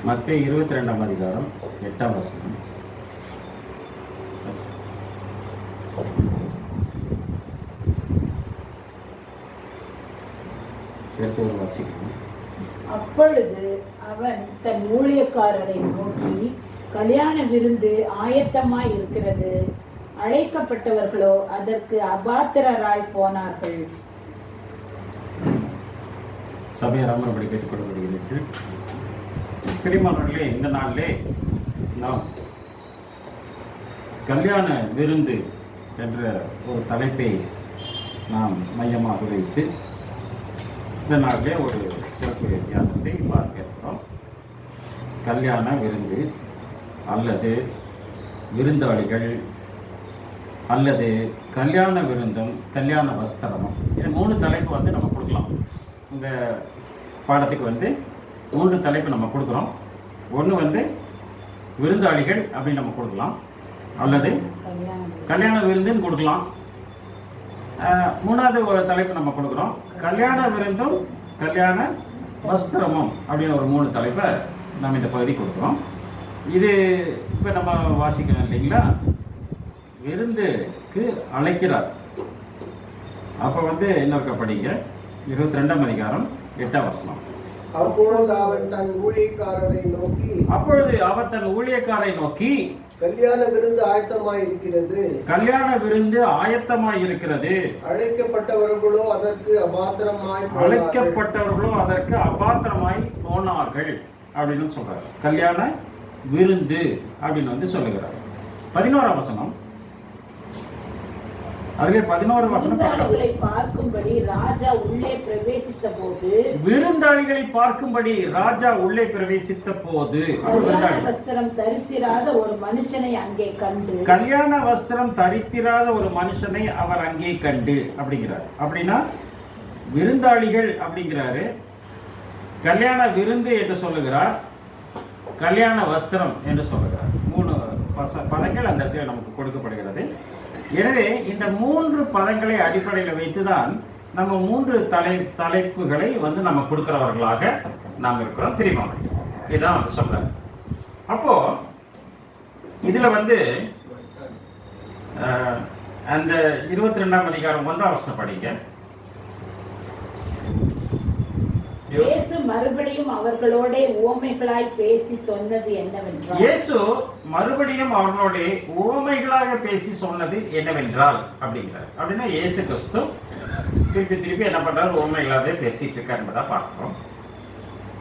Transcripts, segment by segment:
மத்தேயு 22ஆம் அதிகாரம் 8ஆம் வசனம். அப்பொழுது அவன் தன் ஊழியக்காரரை நோக்கி, கல்யாண விருந்து ஆயத்தமாய் இருக்கிறது, அழைக்கப்பட்டவர்களோ அதற்கு அபாத்திரராய் போனார்கள். சபையாராமல் அப்படி கேட்டுக்கொள்ளப்படுகிறது. பிரியமானவர்களே, இந்த நாளிலே நாம் கல்யாண விருந்து என்ற ஒரு தலைப்பை நாம் மையமாக வைத்து இந்த நாளிலே ஒரு சிறப்பு தியானத்தை பார்க்க இருக்கிறோம். கல்யாண விருந்து அல்லது விருந்தாளிகள் அல்லது கல்யாண விருந்தம், கல்யாண வஸ்திரமும், இது 3 தலைப்பு நம்ம கொடுக்கலாம். இந்த பாடத்துக்கு 3 தலைப்பு நம்ம கொடுக்குறோம். ஒன்று விருந்தாளிகள் அப்படின்னு நம்ம கொடுக்கலாம், அல்லது கல்யாண விருந்துன்னு கொடுக்கலாம். 3வது ஒரு தலைப்பு நம்ம கொடுக்குறோம், கல்யாண விருந்தும் கல்யாண வஸ்திரமும் அப்படின்னு ஒரு 3 தலைப்பை நம்ம இந்த பகுதி கொடுக்குறோம். இது இப்போ நம்ம வாசிக்கணும் இல்லைங்களா? விருந்துக்கு அழைக்கிறார். அப்போ இன்னொருக்க படிங்க, 22ஆம் அதிகாரம் 8ஆம் வசனம். அப்பொழுது அவர் தன் ஊழியக்காரரை நோக்கி, கல்யாண விருந்து ஆயத்தமாய் இருக்கிறது, அழைக்கப்பட்டவர்களோ அதற்கு அபாத்திரமாய் போனார்கள் அப்படின்னு சொல்றாரு. கல்யாண விருந்து அப்படின்னு சொல்லுகிறார். 11ஆம் வசனம். அதிலே 11 வசனம், விருந்தாளிகளை பார்க்கும்படி ராஜா உள்ளே பிரவேசித்த போது கல்யாண வஸ்திரம் தரித்திராத ஒரு மனுஷனை அவர் அங்கே கண்டு அப்படிங்கிறார். அப்படின்னா விருந்தாளிகள் அப்படிங்கிறாரு, கல்யாண விருந்து என்று சொல்லுகிறார், கல்யாண வஸ்திரம் என்று சொல்லுகிறார். 3 பதங்கள் அந்த இடத்துல நமக்கு கொடுக்கப்படுகிறது. எனவே இந்த 3 பதங்களை அடிப்படையில் வைத்துதான் நம்ம 3 தலைப்புகளை நம்ம கொடுக்கிறவர்களாக நாம் இருக்கிறோம். தெரியுமா? இதுதான் சொல்றாரு. அப்போ இதுல அந்த 22ஆம் அதிகாரம் 1ஆம் வசனம் படிங்க. இயேசு மறுபடியும் அவர்களோட உவமைகளாய் பேசி சொன்னது என்னவென்றால் அப்படிங்கிறார். அப்படின்னா இயேசு கிறிஸ்து திருப்பி என்ன பண்றாரு? உவமைகளாகவே பேசிட்டு இருக்காரு என்பதை பார்க்கிறோம்.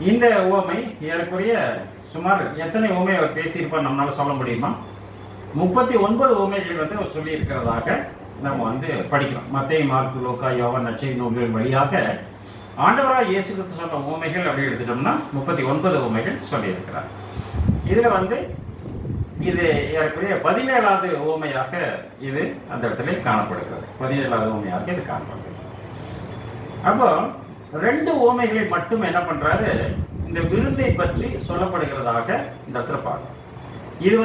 இந்த உவமை ஏறக்குறைய சுமார் எத்தனை உவமை அவர் பேசியிருப்பார் நம்மளால சொல்ல முடியுமா? 39 உவமைகள் அவர் சொல்லி இருக்கிறதாக நம்ம படிக்கிறோம். மத்தேயு, மார்க்கு, லூக்கா, யோவான் நற்செய்தி நூல்கள் வழியாக ஆண்டவராக இயேசு கிறிஸ்து சொன்ன உவமைகள் அப்படி எடுத்துட்டோம்னா 39 உவமைகள் சொல்லியிருக்கிறார். இதுல இது ஏறக்குறைய 17வது உவமையாக இது அந்த இடத்துல காணப்படுகிறது. 17வது உவமையாக இது காணப்படுகிறது. அப்போ 2 உவமைகளை மட்டும் என்ன பண்றாரு? இந்த விருந்தை பற்றி சொல்லப்படுகிறதாக இந்த இடத்துல பார்க்கணும். இது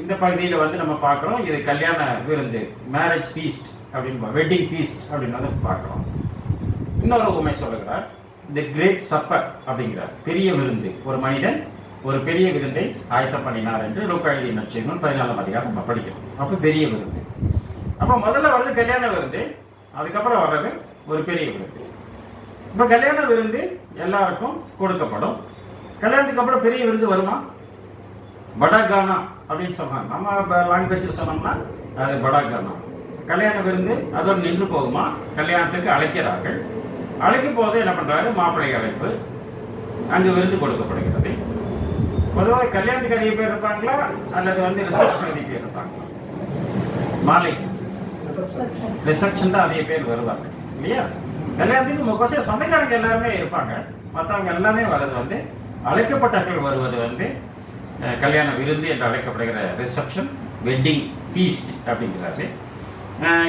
இந்த பகுதியில் நம்ம பார்க்குறோம். இது கல்யாண விருந்து, மேரேஜ் ஃபீஸ்ட் அப்படின்னு, வெட்டிங் ஃபீஸ்ட் அப்படின்னு பார்க்குறோம். இன்னொரு உண்மை சொல்லுகிறார், தி கிரேட் சப்பர் அப்படிங்கிறார். பெரிய விருந்து, ஒரு மனிதன் ஒரு பெரிய விருந்தை ஆயத்தம் பண்ணினார் என்று லூக்கா எழுதிய நற்செய்தி 14ஆம் அதிகாரம் நம்ம படிக்கிறோம். அப்போ பெரிய விருந்து. அப்போ முதல்ல கல்யாண விருந்து, அதுக்கப்புறம் வர்றது ஒரு பெரிய விருந்து. இப்போ கல்யாண விருந்து எல்லாருக்கும் கொடுக்கப்படும். கல்யாணத்துக்கு அப்புறம் பெரிய விருந்து வருமா? படாகானா அப்படின்னு சொல்றாங்க. நம்ம லாங்குவேஜில் சொன்னோம்னா அது படாகானா. கல்யாண விருந்து அதோடு நின்று போகுமா? கல்யாணத்துக்கு அழைக்கிறார்கள். அழைக்கும் போது என்ன பண்றாரு? மாப்பிள்ளை அழைப்பு, அங்கு விருந்து கொடுக்கப்படுகிறது. பொதுவாக கல்யாணத்துக்கு அதிக பேர் இருப்பாங்களா அல்லது ரிசப்ஷன் அதிக பேர் இருப்பாங்களா? மாலை ரிசப்ஷன் தான் அதிக பேர் வருவாங்க இல்லையா? கல்யாணத்துக்கு முக்கிய சொந்தக்காரங்க எல்லாருமே இருப்பாங்க. மற்றவங்க எல்லாமே வர்றது அழைக்கப்பட்டவர்கள் வருவது கல்யாண விருந்து என்று அழைக்கப்படுகிற ரிசப்ஷன், வெட்டிங் ஃபீஸ்ட் அப்படிங்கிறாரு.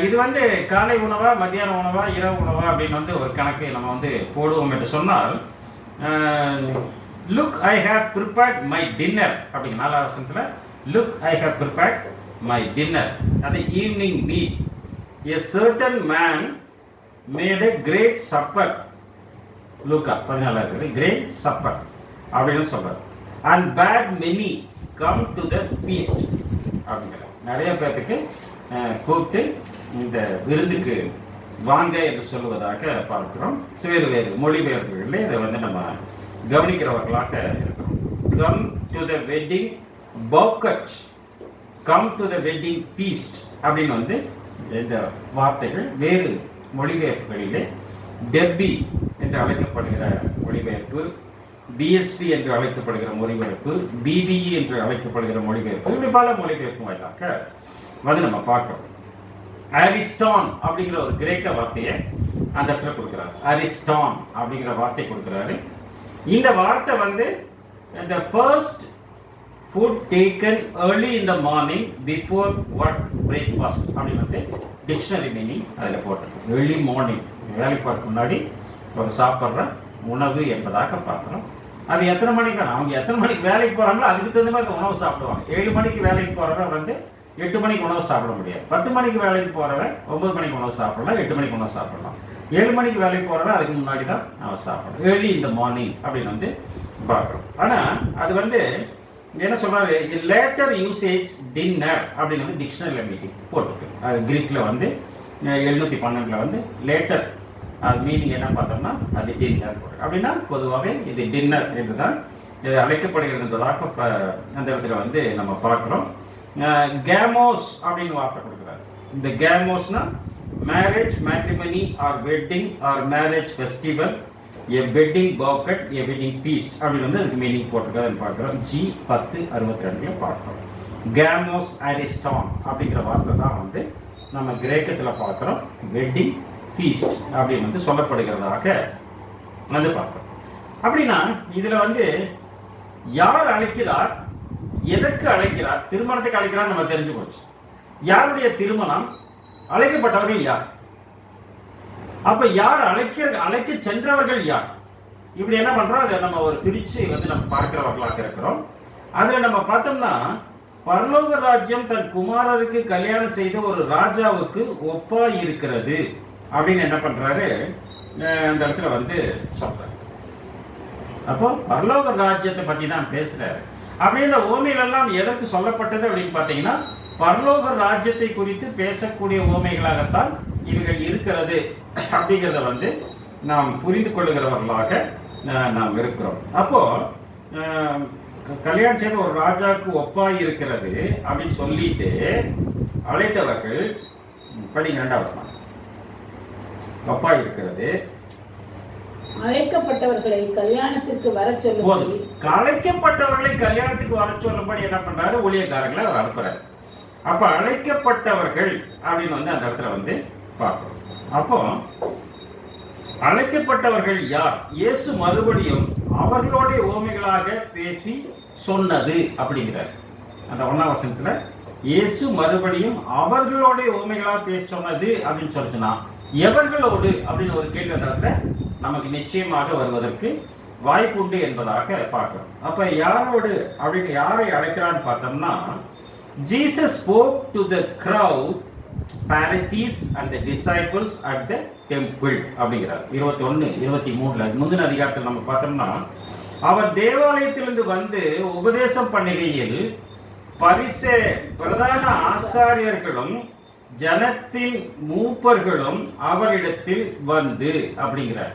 இது காலை உணவா, மத்தியான உணவா, இரவு உணவா அப்படின்னு ஒரு கணக்கு நம்ம போடுவோம் என்று சொன்னால், look I have prepared my dinner அப்படிங்கிற 4ஆம் வசனத்தில், look I have prepared my dinner, அது evening meal. A certain man made a great supper. லூக்கா 14 இருக்குது, கிரேட் சப்பர். அப்படின்னு சொல்றாரு. And bade many come to the feast அப்படிங்கிற நிறைய பேர்த்துக்கு கூப்பிட்டு இந்த விருந்துக்கு வாங்க என்று சொல்லுவதாக பார்க்கிறோம். வேறு வேறு மொழிபெயர்ப்புகளில் இதை வந்து நம்ம கவனிக்கிறவர்களாக இருக்கிறோம். Come to the wedding banquet, come to the wedding feast அப்படின்னு வந்து இந்த வார்த்தைகள் வேறு மொழிபெயர்ப்புகளிலே டெப்பி என்று அழைக்கப்படுகிற மொழிபெயர்ப்பு, பிஎஸ்பி என்று அழைக்கப்படுகிற மொழிபெயர்ப்பு, பிபிஇ என்று அழைக்கப்படுகிற மொழிபெயர்ப்பு, இப்படி பல மொழிபெயர்ப்பு வாயிலாக வந்து நம்ம பார்க்கிறோம். அரிஸ்டான் அப்படிங்கிற ஒரு கிரேக்க வார்த்தையை அந்த இடத்துல கொடுக்குறாரு. அரிஸ்டான் அப்படிங்கிற வார்த்தை கொடுக்குறாரு. இந்த வார்த்தை வந்து இந்த first food taken early in the morning before work breakfast அப்படின்னு வந்து டிக்ஷனரி மீனிங் அதில் போட்டிருக்கு. ஏர்லி மார்னிங் வேலைக்கு போகிறதுக்கு முன்னாடி ஒரு சாப்பிட்ற உணவு என்பதாக பார்க்குறோம். அது எத்தனை மணிக்கு அவங்க எத்தனை மணிக்கு வேலைக்கு போகிறாங்களோ அதுக்கு தகுந்த மாதிரி உணவு சாப்பிடுவாங்க. 7 மணிக்கு வேலைக்கு போகிறவங்க வந்து 8 மணிக்கு உணவு சாப்பிட முடியாது. 10 மணிக்கு வேலைக்கு போகிறவன் 9 மணிக்கு உணவு சாப்பிடலாம், 8 மணிக்கு உணவு சாப்பிடலாம். 7 மணிக்கு வேலைக்கு போகிறவன் அதுக்கு முன்னாடி தான் அவன் சாப்பிடணும். ஏர்லி இந்த மார்னிங் அப்படின்னு வந்து பார்க்குறோம். ஆனால் அது வந்து என்ன சொல்றாரு, லேட்டர் யூசேஜ் டின்னர் அப்படின்னு வந்து டிக்ஷனரி மீட்டிங் போட்டிருக்கு. அது கிரீக்கில் வந்து 712 வந்து லேட்டர், அது மீனிங் என்ன பார்த்தோம்னா அது டின்னர் அப்படின்னா பொதுவாகவே இது டின்னர் என்று தான் இது அழைக்கப்படுகிறது என்பதாக அந்த இடத்துல வந்து நம்ம பார்க்குறோம். கேமோஸ் அப்படின்னு வார்த்தை கொடுக்குறாரு. இந்த கேமோஸ்னா marriage, matrimony or wedding or marriage festival, a wedding banquet, a wedding feast அப்படின்னு வந்து அதுக்கு மீனிங் போட்டிருக்காருன்னு பார்க்குறோம். G10:62 பார்க்குறோம். கேமோஸ் அரிஸ்டான் அப்படிங்கிற வார்த்தை தான் வந்து நம்ம கிரேக்கத்தில் பார்க்குறோம். வெட்டிங் ஃபீஸ்ட் அப்படின்னு வந்து சொல்லப்படுகிறதாக வந்து பார்க்குறோம். அப்படின்னா இதில் வந்து யார் அழைக்கிறார், எதற்கு அழைக்கிறார், திருமணத்துக்கு அழைக்கிறார் நம்ம தெரிஞ்சு போச்சு. யாருடைய திருமணம், அழைக்கப்பட்டவர்கள் யார், அப்ப யார் அழைக்க சென்றவர்கள் யார், இப்படி என்ன பண்றோம் அதை நம்ம ஒரு பிரிச்சு வந்து நம்ம பார்க்கிறவர்களாக இருக்கிறோம். அதுல நம்ம பார்த்தோம்னா பரலோக ராஜ்யம் தன் குமாரருக்கு கல்யாணம் செய்த ஒரு ராஜாவுக்கு ஒப்பா இருக்கிறது அப்படின்னு என்ன பண்றாரு அந்த இடத்துல வந்து சொல்றாரு. அப்போ பரலோக ராஜ்யத்தை பத்தி தான் பேசுறாரு. அப்படி இந்த ஓமைகள் எல்லாம் எதற்கு சொல்லப்பட்டது அப்படின்னு பார்த்தீங்கன்னா பரலோக ராஜ்யத்தை குறித்து பேசக்கூடிய ஓமைகளாகத்தான் இவைகள் இருக்கிறது அப்படிங்கிறத வந்து நாம் புரிந்து கொள்ளுகிறவர்களாக நாம் இருக்கிறோம். அப்போ கல்யாணம் செய்த ஒரு ராஜாவுக்கு ஒப்பாய் இருக்கிறது அப்படின்னு சொல்லிட்டு அழைத்தவர்கள் படிங்க 2வது ஒப்பாய் இருக்கிறது. அழைக்கப்பட்டவர்களை கல்யாணத்திற்கு வர சொல்லும்போது அழைக்கப்பட்டவர்களை கல்யாணத்துக்கு வர சொல்லும்படி என்ன பண்றாரு, ஊழியக்காரங்களை அவர் அனுப்புறாரு. அப்ப அழைக்கப்பட்டவர்கள் அப்படின்னு வந்து அந்த இடத்துல வந்து பார்க்கிறோம். அப்போ அழைக்கப்பட்டவர்கள் யார், இயேசு மறுபடியும் அவர்களோட ஓமைகளாக பேசி சொன்னது அப்படிங்கிறார். அந்த 1ஆம் வசனத்துல இயேசு மறுபடியும் அவர்களோட ஓமைகளாக பேசி சொன்னது அப்படின்னு சொல்லிச்சுன்னா எவர்களோடு அப்படின்னு ஒரு கேள்வி அந்த இடத்துல நமக்கு நிச்சயமாக வருவதற்கு வாய்ப்பு உண்டு என்பதாக பார்க்கிறோம். அப்ப யாரோடு அப்படின்னு யாரை அழைக்கிறான்னு பார்த்தோம்னா Jesus spoke to the crowd, Pharisees and the disciples at the temple அப்படிங்கிறார். 21-23 முந்தின அதிகாரத்தில் நம்ம பார்த்தோம்னா அவர் தேவாலயத்திலிருந்து வந்து உபதேசம் பண்ணுகையில் பிரதான ஆசாரியர்களும் ஜனத்தின் மூப்பர்களும் அவரிடத்தில் வந்து அப்படிங்கிறார்.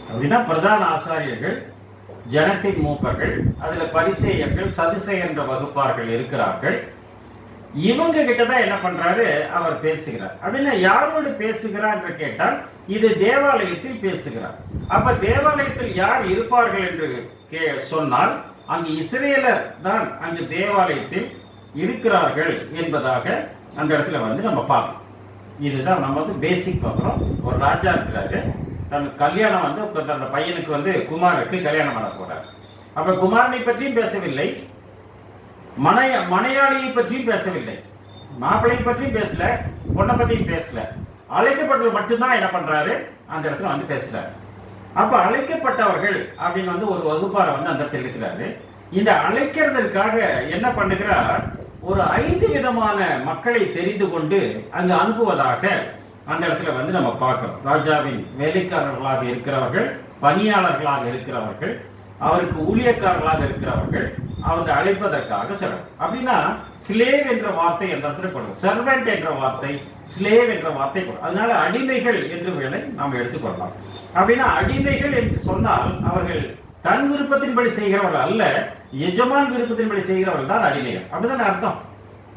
அப்படின்னா பிரதான ஆசாரியர்கள், ஜனத்தின் மூப்பர்கள், அதுல பரிசேயர்கள், சதுசேயர் என்ற வகுப்பார்கள் இருக்கிறார்கள். இவங்க கிட்டதான் என்ன பண்றாரு, அவர் பேசுகிறார். அப்படின்னா யாரோடு பேசுகிறார் என்று கேட்டால் இது தேவாலயத்தில் பேசுகிறார். அப்ப தேவாலயத்தில் யார் இருப்பார்கள் என்று சொன்னால் அங்கு இஸ்ரேலர் தான் அங்கு தேவாலயத்தில் இருக்கிறார்கள் என்பதாக அந்த இடத்துல வந்து நம்ம பார்க்கணும். இதுதான் நம்ம வந்து பேசிக் பார்க்குறோம். ஒரு ராஜா இருக்கிறாரு, தன் கல்யாணம் வந்து அந்த பையனுக்கு வந்து குமாருக்கு கல்யாணம் பண்ண போறார். அப்ப குமாரனை பற்றியும் பேசவில்லை, மனையாளியை பற்றியும் பேசவில்லை, மாப்பிள்ளை பற்றியும் பேசல, பொண்ணை பற்றியும் பேசல. அழைக்கப்பட்டவர்கள் மட்டும்தான் என்ன பண்றாரு அந்த இடத்துல வந்து பேசுறாரு. அப்ப அழைக்கப்பட்டவர்கள் அப்படின்னு வந்து ஒரு வகுப்பாரை வந்து அந்த இடத்துல இருக்கிறாரு. இந்த அழைக்கிறதற்காக என்ன பண்ணுகிறார், ஒரு 5 விதமான மக்களை தெரிந்து கொண்டு அங்கு அனுப்புவதாக அந்த இடத்துல வந்து நம்ம பார்க்கிறோம். ராஜாவின் வேலைக்காரர்களாக இருக்கிறவர்கள், பணியாளர்களாக இருக்கிறவர்கள், அவருக்கு ஊழியக்காரர்களாக இருக்கிறவர்கள் அவங்க அழைப்பதற்காக சிலர். அப்படின்னா ஸ்லேவ் என்ற வார்த்தை என்ற இடத்துல கொள்ளும், சர்வெண்ட் என்ற வார்த்தை, ஸ்லேவ் என்ற வார்த்தை கொள்ளும். அதனால அடிமைகள் என்று வேலை நாம் எடுத்துக்கொள்ளலாம். அப்படின்னா அடிமைகள் என்று சொன்னால் அவர்கள் தன் விருப்பத்தின்படி செய்கிறவர்கள் அல்ல, எஜமான் விருப்பத்தின்படி செய்கிறவர்கள் தான் அடிமைகள். அப்படிதான் அர்த்தம்.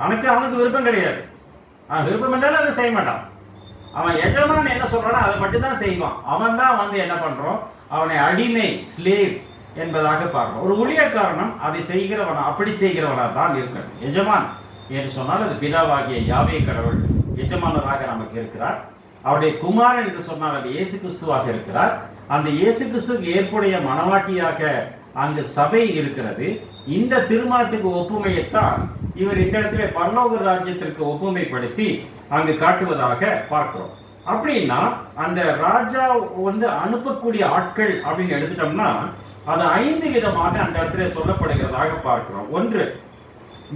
அவனுக்கு விருப்பம் கிடையாது. விருப்பம் என்றாலும் அதை செய்ய மாட்டான். அவன் எஜமான் என்ன சொல்றானோ அதை மட்டும்தான் செய்வான். அவன் தான் வந்து என்ன பண்றோம், அவனை அடிமை, ஸ்லேவ் என்பதாக பார்க்கிறோம். ஒரு ஊழியக்காரனும் அதை செய்கிறவனா, அப்படி செய்கிறவனா தான் இருக்கணும். எஜமான் என்று சொன்னால் அது பிதாவாகிய யாவே கடவுள் எஜமானராக நமக்கு இருக்கிறார். அவருடைய குமாரன் என்று சொன்னால் அது இயேசு கிறிஸ்துவாக இருக்கிறார். அந்த இயேசு கிறிஸ்துவுக்கு ஏற்புடைய மனவாட்டியாக அங்கு சபை இருக்கிறது. இந்த திருமணத்துக்கு ஒப்புமையைத்தான் இவர் இந்த இடத்துல பரலோக ராஜ்யத்திற்கு ஒப்புமைப்படுத்தி அங்கு காட்டுவதாக பார்க்கிறோம். அப்படின்னா அந்த ராஜா வந்து அனுப்பக்கூடிய ஆட்கள் அப்படின்னு எடுத்துட்டோம்னா அது 5 விதமாக அந்த இடத்துல சொல்லப்படுகிறதாக பார்க்கிறோம். 1,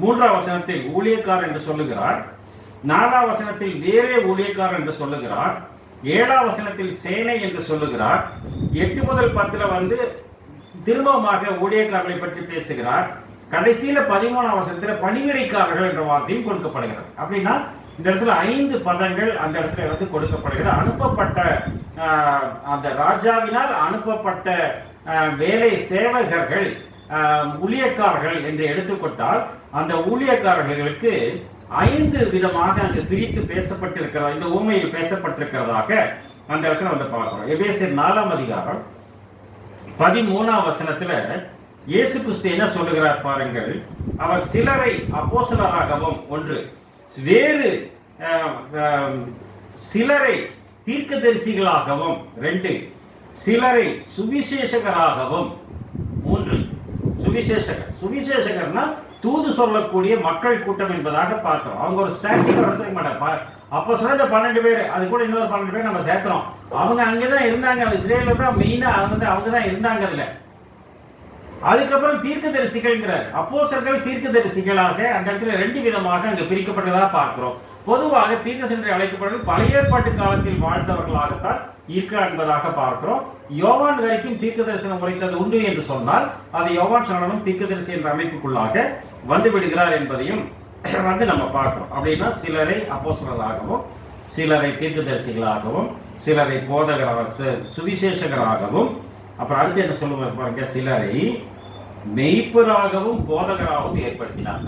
3ஆம் வசனத்தில் ஊழியக்காரர் என்று சொல்லுகிறார். 4ஆம் வசனத்தில் வேறே ஊழியக்காரர் என்று சொல்லுகிறார். 7ஆம் வசனத்தில் சேனை என்று சொல்லுகிறார். 8 முதல் 10 வந்து திரும்பமாக ஊழியக்காரர்களை பற்றி பேசுகிறார். கடைசியில 13ஆம் வசனத்துல பணிவிடைக்காரர்கள் என்ற வார்த்தையும் கொடுக்கப்படுகிறது. அப்படின்னா இந்த இடத்துல 5 பதங்கள் அந்த இடத்துல வந்து கொடுக்கப்படுகிறது. அனுப்பப்பட்ட அந்த ராஜாவினால் அனுப்பப்பட்ட வேலை சேவகர்கள், ஊழியக்காரர்கள் என்று எடுத்துக்கொண்டால் அந்த ஊழியக்காரர்களுக்கு 5 விதமாக அங்கு பிரித்து பேசப்பட்டிருக்கிறது. இந்த ஊமையில் பேசப்பட்டிருக்கிறதாக அந்த இடத்துல வந்து பார்க்கிறோம். எபேசியர் 4ஆம் அதிகாரம் 13ஆம் வசனத்துல இயேசு கிறிஸ்து என்ன சொல்லுகிறார் பாருங்கள். அவர் சிலரை அப்போஸ்தலராகவும், 1, வேறு சிலரை தீர்க்கதரிசிகளாகவும், 2, சிலரை சுவிசேஷகராகவும், 3, சுவிசேஷகர்னா தூது சொல்லக்கூடிய மக்கள் கூட்டம் என்பதாக பார்க்கிறோம். அவங்க ஒரு ஸ்டாண்டிங் எடுத்துக்க மாட்டாங்க. அப்போ சொன்ன 12 பேர், அது கூட இன்னொரு 12 பேர் நம்ம சேர்க்கிறோம். அவங்க அங்கேதான் இருந்தாங்க, இஸ்ரேலில் தான் மெயினா அவங்க தான் இருந்தாங்க. இல்லை, அதுக்கப்புறம் தீர்க்கதரிசிகள்ங்கிறார். அப்போஸ்தலர்கள் தீர்க்கதரிசிகளாக அந்த இடத்துல 2 விதமாக அங்கு பிரிக்கப்பட்டதாக பார்க்கிறோம். பொதுவாக தீர்க்கதரிசி அழைக்கப்படுவது பழைய ஏற்பாட்டு காலத்தில் வாழ்ந்தவர்களாகத்தான் இருக்க என்பதாக பார்க்கிறோம். யோவான் வரைக்கும் தீர்க்க தரிசனம் உரைத்தது உண்டு என்று சொன்னால் அது யோவான் சனனும் தீர்க்கதரிசி என்ற அமைப்புக்குள்ளாக வந்து விடுகிறார் என்பதையும் வந்து நம்ம பார்க்கிறோம். அப்படின்னா சிலரை அப்போஸ்தலராகவும், சிலரை தீர்க்கதரிசிகளாகவும், சிலரை போதகராக, சுவிசேஷகராகவும், அப்புறம் அடுத்து என்ன சொல்லுவாங்க பாருங்க, சிலரை மெய்ப்பராகவும் போதகராகவும் ஏற்படுத்தினாங்க.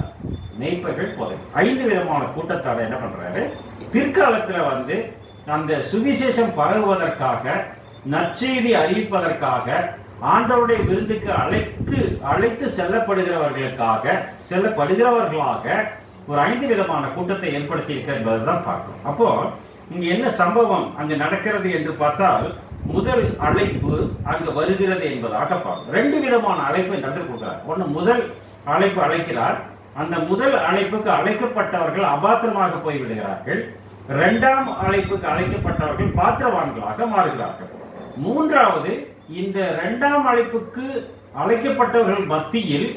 மெய்ப்பர்கள், போதகர், 5 விதமான கூட்டத்தாரை என்ன பண்றாரு, பிற்காலத்துல வந்து அந்த சுவிசேஷம் பரவுவதற்காக, நற்செய்தி அறிவிப்பதற்காக, ஆண்டவருடைய விருந்துக்கு அழைத்து செல்லப்படுகிறவர்களாக ஒரு 5 விதமான கூட்டத்தை ஏற்படுத்தி இருக்க என்பதுதான் பார்க்கணும். அப்போ இங்க என்ன சம்பவம் அங்கு நடக்கிறது என்று பார்த்தால், முதல் அழைப்பு அங்கு வருகிறது என்பதாக பார்க்கணும். 2 விதமான அழைப்பு இந்த இடத்துல கொடுக்கிறார். 1, முதல் அழைப்பு அழைக்கிறார். அந்த முதல் அழைப்புக்கு அழைக்கப்பட்டவர்கள் அபாத்திரமாக போய்விடுகிறார்கள். 2ஆம் அழைப்புக்கு அழைக்கப்பட்டவர்கள் பாத்திரவான்களாக மாறுகிறார்கள். 3வது, இந்த 2ஆம் அழைப்புக்கு அழைக்கப்பட்டவர்கள் மத்தியில்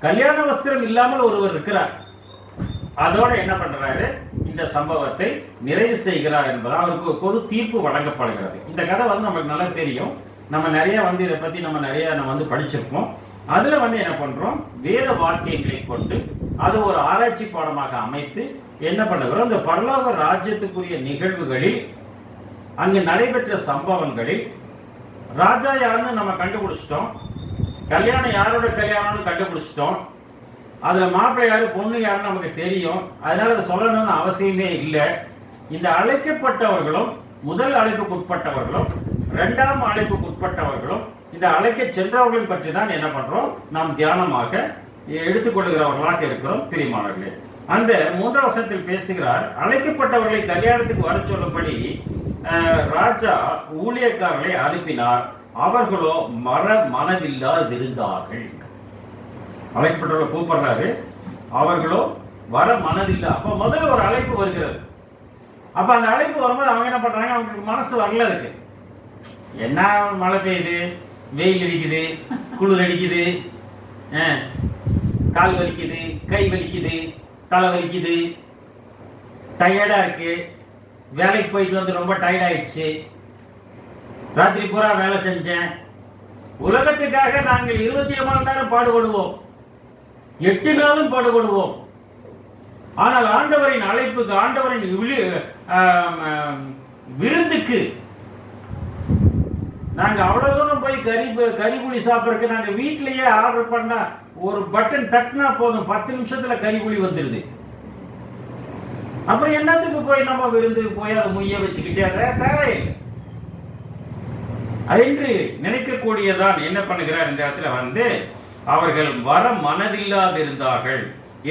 கல்யாண வஸ்திரம் இல்லாமல் ஒருவர் இருக்கிறார். அதோட என்ன பண்றாரு, இந்த சம்பவத்தை நிறைவு செய்கிறார் என்பது அவருக்கு பொது தீர்ப்பு வழங்கப்படுகிறது. இந்த கதை வந்து நமக்கு நல்லா தெரியும். நம்ம நிறைய வந்து இதை பத்தி நம்ம வந்து படிச்சிருக்கோம். அதுல வந்து என்ன பண்றோம், வேத வாக்கியங்களை கொண்டு அது ஒரு ஆராய்ச்சி பாடமாக அமைத்து என்ன பண்ணுகிறோம், இந்த பரலோக ராஜ்யத்துக்குரிய நிகழ்வுகளில் அங்கு நடைபெற்ற சம்பவங்களில் ராஜா யாருன்னு நம்ம கண்டுபிடிச்சிட்டோம், கல்யாணம் யாரோட கல்யாணம்னு கண்டுபிடிச்சிட்டோம், அதுல மாப்பிள்ளை யாரு பொண்ணு யாருன்னு நமக்கு தெரியும். அதனால அதை சொல்லணும்னு அவசியமே இல்லை. இந்த அழைக்கப்பட்டவர்களும் முதல் அழைப்புக்கு உட்பட்டவர்களும் 2ஆம் அழைப்புக்கு உட்பட்டவர்களும் இந்த அழைக்க சென்றவர்களை பற்றி தான் என்ன பண்றோம், நாம் தியானமாக எடுத்துக்கொள்கிறவர்களாக இருக்கிறோம் பிரியமானவர்களே. அந்த 3ஆம் வசனத்தில் பேசுகிறார், அழைக்கப்பட்டவர்களை கல்யாணத்துக்கு வர சொல்லும்படி ராஜா ஊழியக்காரர்களை அனுப்பினார், அவர்களோ மனதில்லாதிருந்தார்கள். அழைக்கப்பட்டவர்களை கூப்பிடுறாரு, அவர்களோ வர மனதில்லை. அப்ப முதல்ல ஒரு அழைப்பு வருகிறது. அப்ப அந்த அழைப்பு வரும்போது அவங்க என்ன பண்றாங்க, அவங்களுக்கு மனசு வரல. இருக்கு என்ன, மழை பெய்யுது, வெயில் அடிக்குது, குளிர் அடிக்குது, கால் வலிக்குது, கை வலிக்குது, தலை வலிக்குது, டயர்டா இருக்கு, வேலைக்கு போயிட்டு வந்து ரொம்ப டயர்ட் ஆயிடுச்சு, ராத்திரி பூரா வேலை செஞ்சேன், உலகத்துக்காக நாங்கள் 24 மணி நேரம் பாடுபடுவோம், 8 நாளும் பாடுபடுவோம். ஆனால் ஆண்டவரின் அழைப்புக்கு, ஆண்டவரின் விருந்துக்கு நாங்க அவ்வளவு தூரம் போய் கறிபுளி சாப்பிட்றதுக்கு நாங்க வீட்டிலேயே ஆர்டர் பண்ணா ஒரு பட்டன் தட்டினா போதும், 10 நிமிஷத்துல கறிபுளி வந்துருது. அப்புறம் என்னத்துக்கு போய் நம்ம விருந்துக்கு போய் அதை முய்ய வச்சுக்கிட்டே தேவையில்லை என்று நினைக்கக்கூடியதான். என்ன பண்ணுகிறார் இந்த இடத்துல வந்து, அவர்கள் வர மனதில்லாதிருந்தார்கள்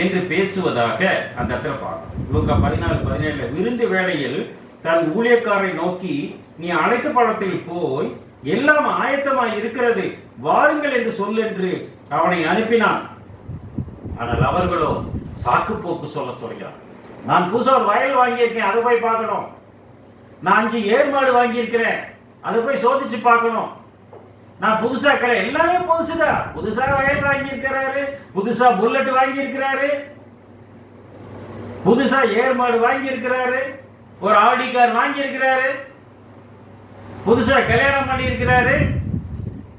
என்று பேசுவதாக அந்த இடத்துல பார்க்கணும். லூக்கா 14:17 விருந்து வேளையில் தன் ஊழியக்காரரை நோக்கி, நீ அழைக்கப்படத்தில் போய் எல்லாம் ஆயத்தமாய் இருக்கிறது, வாருங்கள் என்று சொல் என்று அவனை அனுப்பினான். ஆனால் அவர்களோ சாக்கு போக்கு சொல்ல தொடங்கினார். நான் புதுசா ஒரு வயல் வாங்கியிருக்கேன், அதை போய் பார்க்கணும். நான் 5 ஏர்மாடு வாங்கியிருக்கிறேன், அதை போய் சோதிச்சு பார்க்கணும். நான் புதுசா எல்லாமே புதுசுதான். புதுசா வயல் வாங்கியிருக்கிறாரு, புதுசா புல்லட் வாங்கியிருக்கிறாரு, புதுசா ஏர்மாடு வாங்கியிருக்கிறாரு, ஒரு ஆடி கார் வாங்கியிருக்கிறாரு, புதுசா கல்யாணம் பண்ணி இருக்கிறாரு.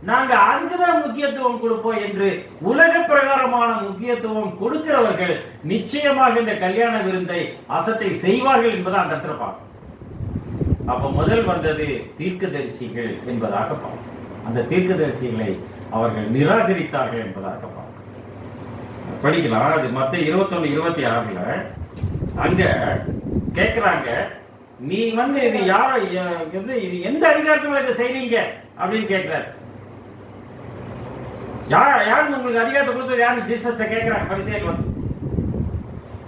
நாங்க அதுக்குதான் முக்கியத்துவம் கொடுப்போம் என்று உலக பிரகாரமான முக்கியத்துவம் கொடுக்கிறவர்கள் நிச்சயமாக இந்த கல்யாண விருந்தை அசட்டை செய்வார்கள் என்பதை அந்த இடத்துல பார்க்கணும். அப்ப முதல் வந்தது தீர்க்கதரிசிகள் என்பதாக பார்க்கணும். அந்த தீர்க்கதரிசிகளை அவர்கள் நிராகரித்தார்கள் என்பதாக பார்க்கணும். படிக்கலாம். அது மத்த 21:26 அங்க கேட்கிறாங்க, நீ வந்து இது யார எந்த அதிகாரத்துல இதை செய்றீங்க அப்படின்னு கேட்கிறாரு. யாரு உங்களுக்கு அதிகாரத்தை கொடுத்தது யாருன்னு ஜீசஸ் கேட்கிறாங்க. பரிசேயர்கள் வந்து,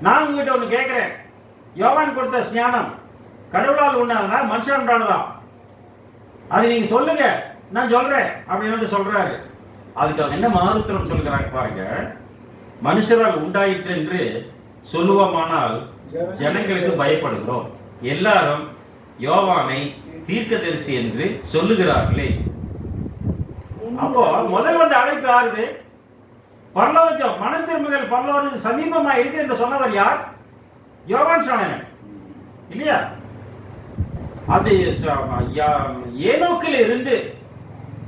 நான் உங்ககிட்ட ஒண்ணு கேட்கிறேன், யோவான் கொடுத்த ஞானம் கடவுளால் உண்டானதா மனுஷன் உண்டானதா? அது நீங்க சொல்லுங்க, நான் சொல்றேன் அப்படின்னு சொல்றாரு. அதுக்கு அவங்க என்ன மறுத்தரம் சொல்கிறாங்க பாருங்க. மனுஷரால் உண்டாயிற்று என்று சொல்லுவோமானால் ஜனங்களுக்கு பயப்படுகிறோம், எல்லாரும் யோவானை தீர்க்கதரிசி என்று சொல்லுகிறார்களே. அப்போ முதல் வந்து அழைப்பு யாருது? பரலோகம், மன திரும்புகள் பரலோகம் சமீபமா இருக்கு என்று சொன்னவர் யார்? யோவான் ஸ்நானகன் இல்லையா? அது ஏனோக்கில் இருந்து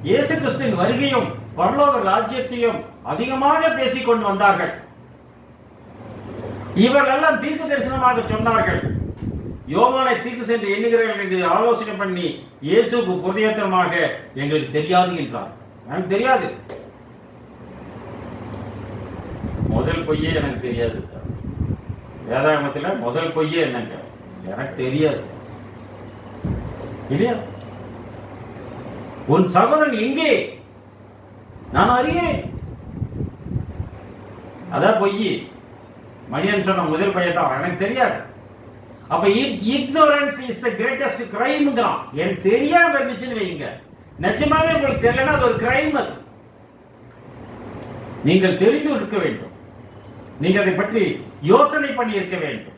இயேசு கிறிஸ்துவின் வருகையும் பரலோக ராஜ்யத்தையும் அதிகமாக பேசிக் கொண்டு வந்தார்கள். இவர்களெல்லாம் தீர்க்க தரிசனமாக சொன்னார்கள். யோவானை தீர்க்கு சென்று எண்ணுகிறார்கள் என்று ஆலோசனை பண்ணி இயேசுக்கு புதியத்தனமாக எங்களுக்கு தெரியாது என்றார். எனக்கு தெரியாது, முதல் பொய்யே எனக்கு தெரியாது. வேதாகமத்தில் முதல் பொய்யே என்னங்க, எனக்கு தெரியாது இல்லையா? உன் சகோதரன் எங்கே? நான் அறியேன். அதான் பொய். மனிதன் சொன்ன முதல் பையன் தான், எனக்கு தெரியாது. அப்ப ignorance is the greatest crime. எனக்கு தெரியாம இருந்துச்சுன்னு வைங்க, நிச்சயமாவே உங்களுக்கு தெரியலன்னா அது ஒரு கிரைம். அது நீங்கள் தெரிந்து இருக்க வேண்டும், நீங்க அதை பற்றி யோசனை பண்ணி இருக்க வேண்டும்.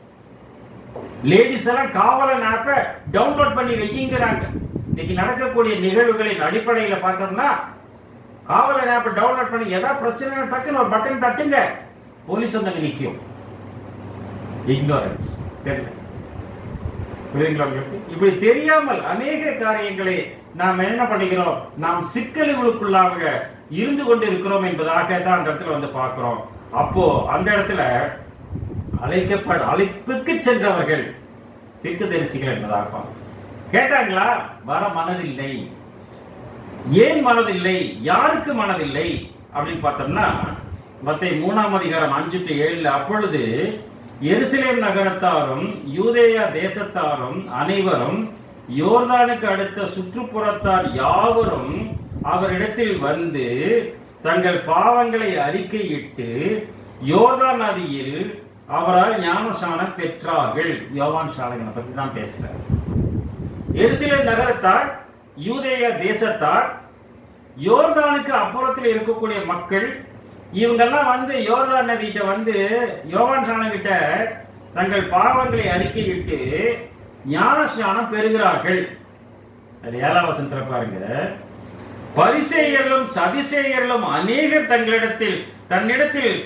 லேடிஸ் எல்லாம் காவலன் ஆப்பை டவுன்லோட் பண்ணி வைக்கிறாங்க. இன்னைக்கு நடக்கக்கூடிய நிகழ்வுகளின் அடிப்படையில் பார்த்தோம்னா, காவலன் ஆப்பை டவுன்லோட் பண்ணி ஏதாவது பிரச்சனை டக்குன்னு ஒரு பட்டன் தட்டுங்க, போலீஸ் வந்து நிற்கும். இக்னோரன்ஸ் தெரியல. இப்படி தெரியாமல் அநேக காரியங்களை நாம் என்ன பண்ணுகிறோம், நாம் சிக்கல்களுக்குள்ளாக இருந்து கொண்டு இருக்கிறோம் என்பதாக தான் அந்த இடத்துல வந்து பார்க்கிறோம். அப்போ அந்த இடத்துல அழைப்புக்கு சென்றவர்கள் தீர்க்கதரிசிகள் என்பதாக கேட்டாங்களா? வர மனதில்லை. ஏன் மனதில்லை? யாருக்கு மனதில்லை அப்படின்னு பார்த்தோம்னா, மத்தேயு 3:5-7 அப்பொழுது எருசலேம் நகரத்தாரும் யூதேயா தேசத்தாரும் அனைவரும் யோர்தானுக்கு அடுத்த சுற்றுப்புறத்தார் யாவரும் அவரிடத்தில் வந்து தங்கள் பாவங்களை அறிக்கையிட்டு யோர்தான் நதியில் அவரால் ஞானஸ்நானம் பெற்றார்கள். யோவான் ஸ்நானகனை பற்றி தான் பேசுறார். எருசலேம் நகரத்தார், யூதேயா தேசத்தார், யோர்தானுக்கு அப்புறத்தில் இருக்கக்கூடிய மக்கள், இவங்கெல்லாம் வந்து யோர்தான் நதிகிட்ட வந்து யோவான் ஸ்நானகிட்ட தங்கள் பாவங்களை அறிக்கையிட்டு ஞானஸ்நானம் பெறுகிறார்கள். அது 7ஆம் வசனத்துல பாருங்க. பரிசேயர்களும் சதிசேயர்களும் அநேகர் தன்னிடத்தில்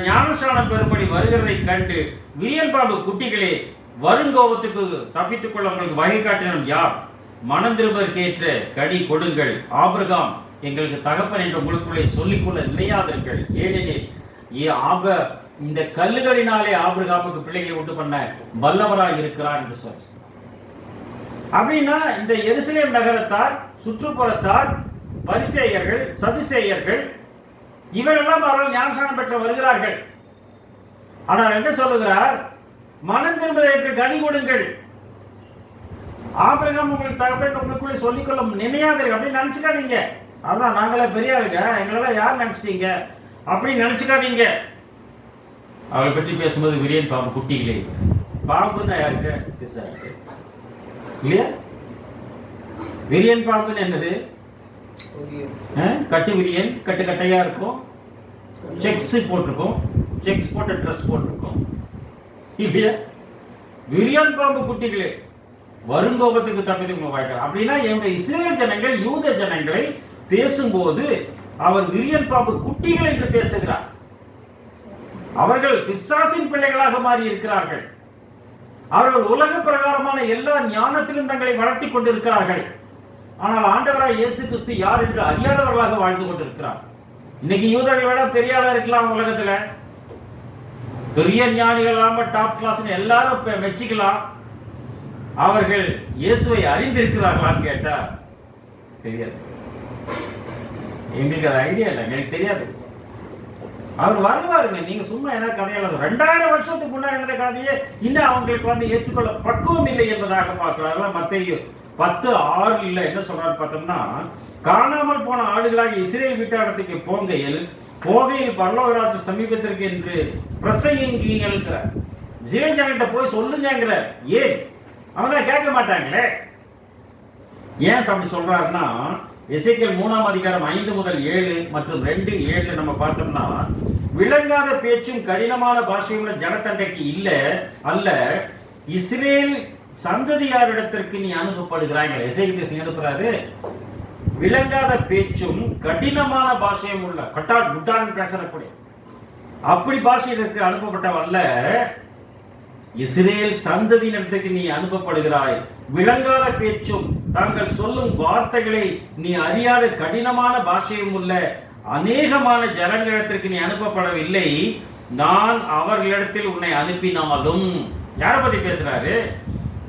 ஞானஸ்நானம் பெறும்படி வருகிறதை கண்டு, விரியன்பாம்பு குட்டிகளே, வருங்கோபத்துக்கு தப்பித்துக் கொள்ள உங்களுக்கு வகை காட்டினம் யார்? மனம் திரும்பற்கேற்ற கடி கொடுங்கள். ஆபிரகாம் எங்களுக்கு தகப்பன் என்று உங்களுக்குள்ளே சொல்லிக்கொள்ள நினையாதீர்கள், ஏனெனில் இந்த கல்லுகளினாலே ஆபிரகாமுக்கு பிள்ளைகளை உண்டு பண்ண வல்லவராய் இருக்கிறார் என்று சொல்லி. அப்படின்னா இந்த எருசலேம் நகரத்தார், சுற்றுப்புறத்தார், பரிசேயர்கள், சதுசேயர்கள் இவரெல்லாம் அவர்கள் ஞானஸ்நானம் பெற்று வருகிறார்கள். ஆனால் என்ன சொல்லுகிறார்? மனம் திரும்புவதற்கு கனி கொடுங்கள். ஆபிரகாம் உங்களுக்கு தகப்பன் உங்களுக்குள்ளே சொல்லிக்கொள்ள நினையாதீர்கள் அப்படின்னு நினைச்சுக்காதீங்க. அதான் நாங்களே பெரியாருங்க, எங்களெல்லாம் யார் நினைச்சிட்டீங்க அப்படின்னு நினைச்சுக்காதீங்க. அவளை பற்றி பேசும்போது விரியன் பாம்பு குட்டிகளே, பாம்புன்னா யாருக்கு பிசாசு இல்லையா? விரியன் பாம்புன்னு என்னது? கட்டு விரியன், கட்டு கட்டையா இருக்கும், செக்ஸ் போட்டிருக்கும், செக்ஸ் போட்ட ட்ரெஸ் போட்டிருக்கும் இல்லையா? விரியன் பாம்பு குட்டிகளே, வருங்கோபத்துக்கு தப்பித்து வாய்க்கிறார். அப்படின்னா எங்க இஸ்ரேல் ஜனங்கள் யூத ஜனங்களை பேசும்போது அவர் விரியன் பாம்பு குட்டிகள் என்று பேசுகிறார். அவர்கள் பிசாசின் பிள்ளைகளாக மாறி இருக்கிறார்கள். அவர்கள் உலக பிரகாரமான எல்லா ஞானத்திலும் தங்களை வளர்த்தி கொண்டிருக்கிறார்கள். ஆனால் ஆண்டவராய் இயேசு கிறிஸ்து யார் என்று அறியாதவர்களாக வாழ்ந்து கொண்டிருக்கிறார். இன்னைக்கு யூதர்கள் விட பெரிய ஆளா இருக்கலாம், உலகத்துல பெரிய ஞானிகள் டாப் கிளாஸ் எல்லாரும் மெச்சிக்கலாம். அவர்கள் இயேசுவை அறிந்திருக்கிறார்களான்னு கேட்டா தெரியாது. எங்களுக்கு அது ஐடியா இல்லை, எனக்கு தெரியாது. அவர் வருவாருங்க, நீங்க சும்மா என்ன கதையால 2000 வருஷத்துக்கு முன்னாடி நடந்த கதையே இன்னும் அவங்களுக்கு ஏற்றுக்கொள்ள பக்குவம் இல்லை என்பதாக பார்க்கிறார்கள். மத்தேயு 10:6 என்ன சொல்றாரு பார்த்தோம்னா, காணாமல் போன ஆடுகளாக இஸ்ரேல் வீட்டாடத்துக்கு போகையில் பரலோகராஜ சமீபத்திற்கு என்று பிரசங்கிங்கள். இஸ்ரேல் ஜனங்கிட்ட போய் சொல்லுங்கிற. ஏன் அவங்க கேட்க மாட்டாங்களே? ஏன் அப்படி சொல்றாருன்னா, எசேக்கியேல் 3:5-7 மற்றும் 2:7 நம்ம பார்த்தோம்னா, விளங்காத பேச்சும் கடினமான பாஷையுள்ள ஜனத்தண்டைக்கு அல்ல இஸ்ரேல் சந்ததியாரிடத்திற்கு நீ அனுப்பப்படுகிறாய். எசேக்கியேல் அனுப்புறாரு. விளங்காத பேச்சும் கடினமான பாஷையும் உள்ள கட்டால் குட்டான் பேசக்கூடிய அப்படி பாஷையிற்கு அனுப்பப்பட்டவல்ல, இஸ்ரேல் சந்ததியினத்துக்கு நீ அனுப்பப்படுகிறாய். விளங்காத பேச்சும் தாங்கள் சொல்லும் வார்த்தைகளை நீ அறியாத கடினமான பாஷையும் உள்ள அநேகமான ஜனங்களிடத்திற்கு நீ அனுப்பப்படவில்லை. நான் அவர்களிடத்தில் உன்னை அனுப்பினாலும். யாரை பத்தி பேசுறாரு?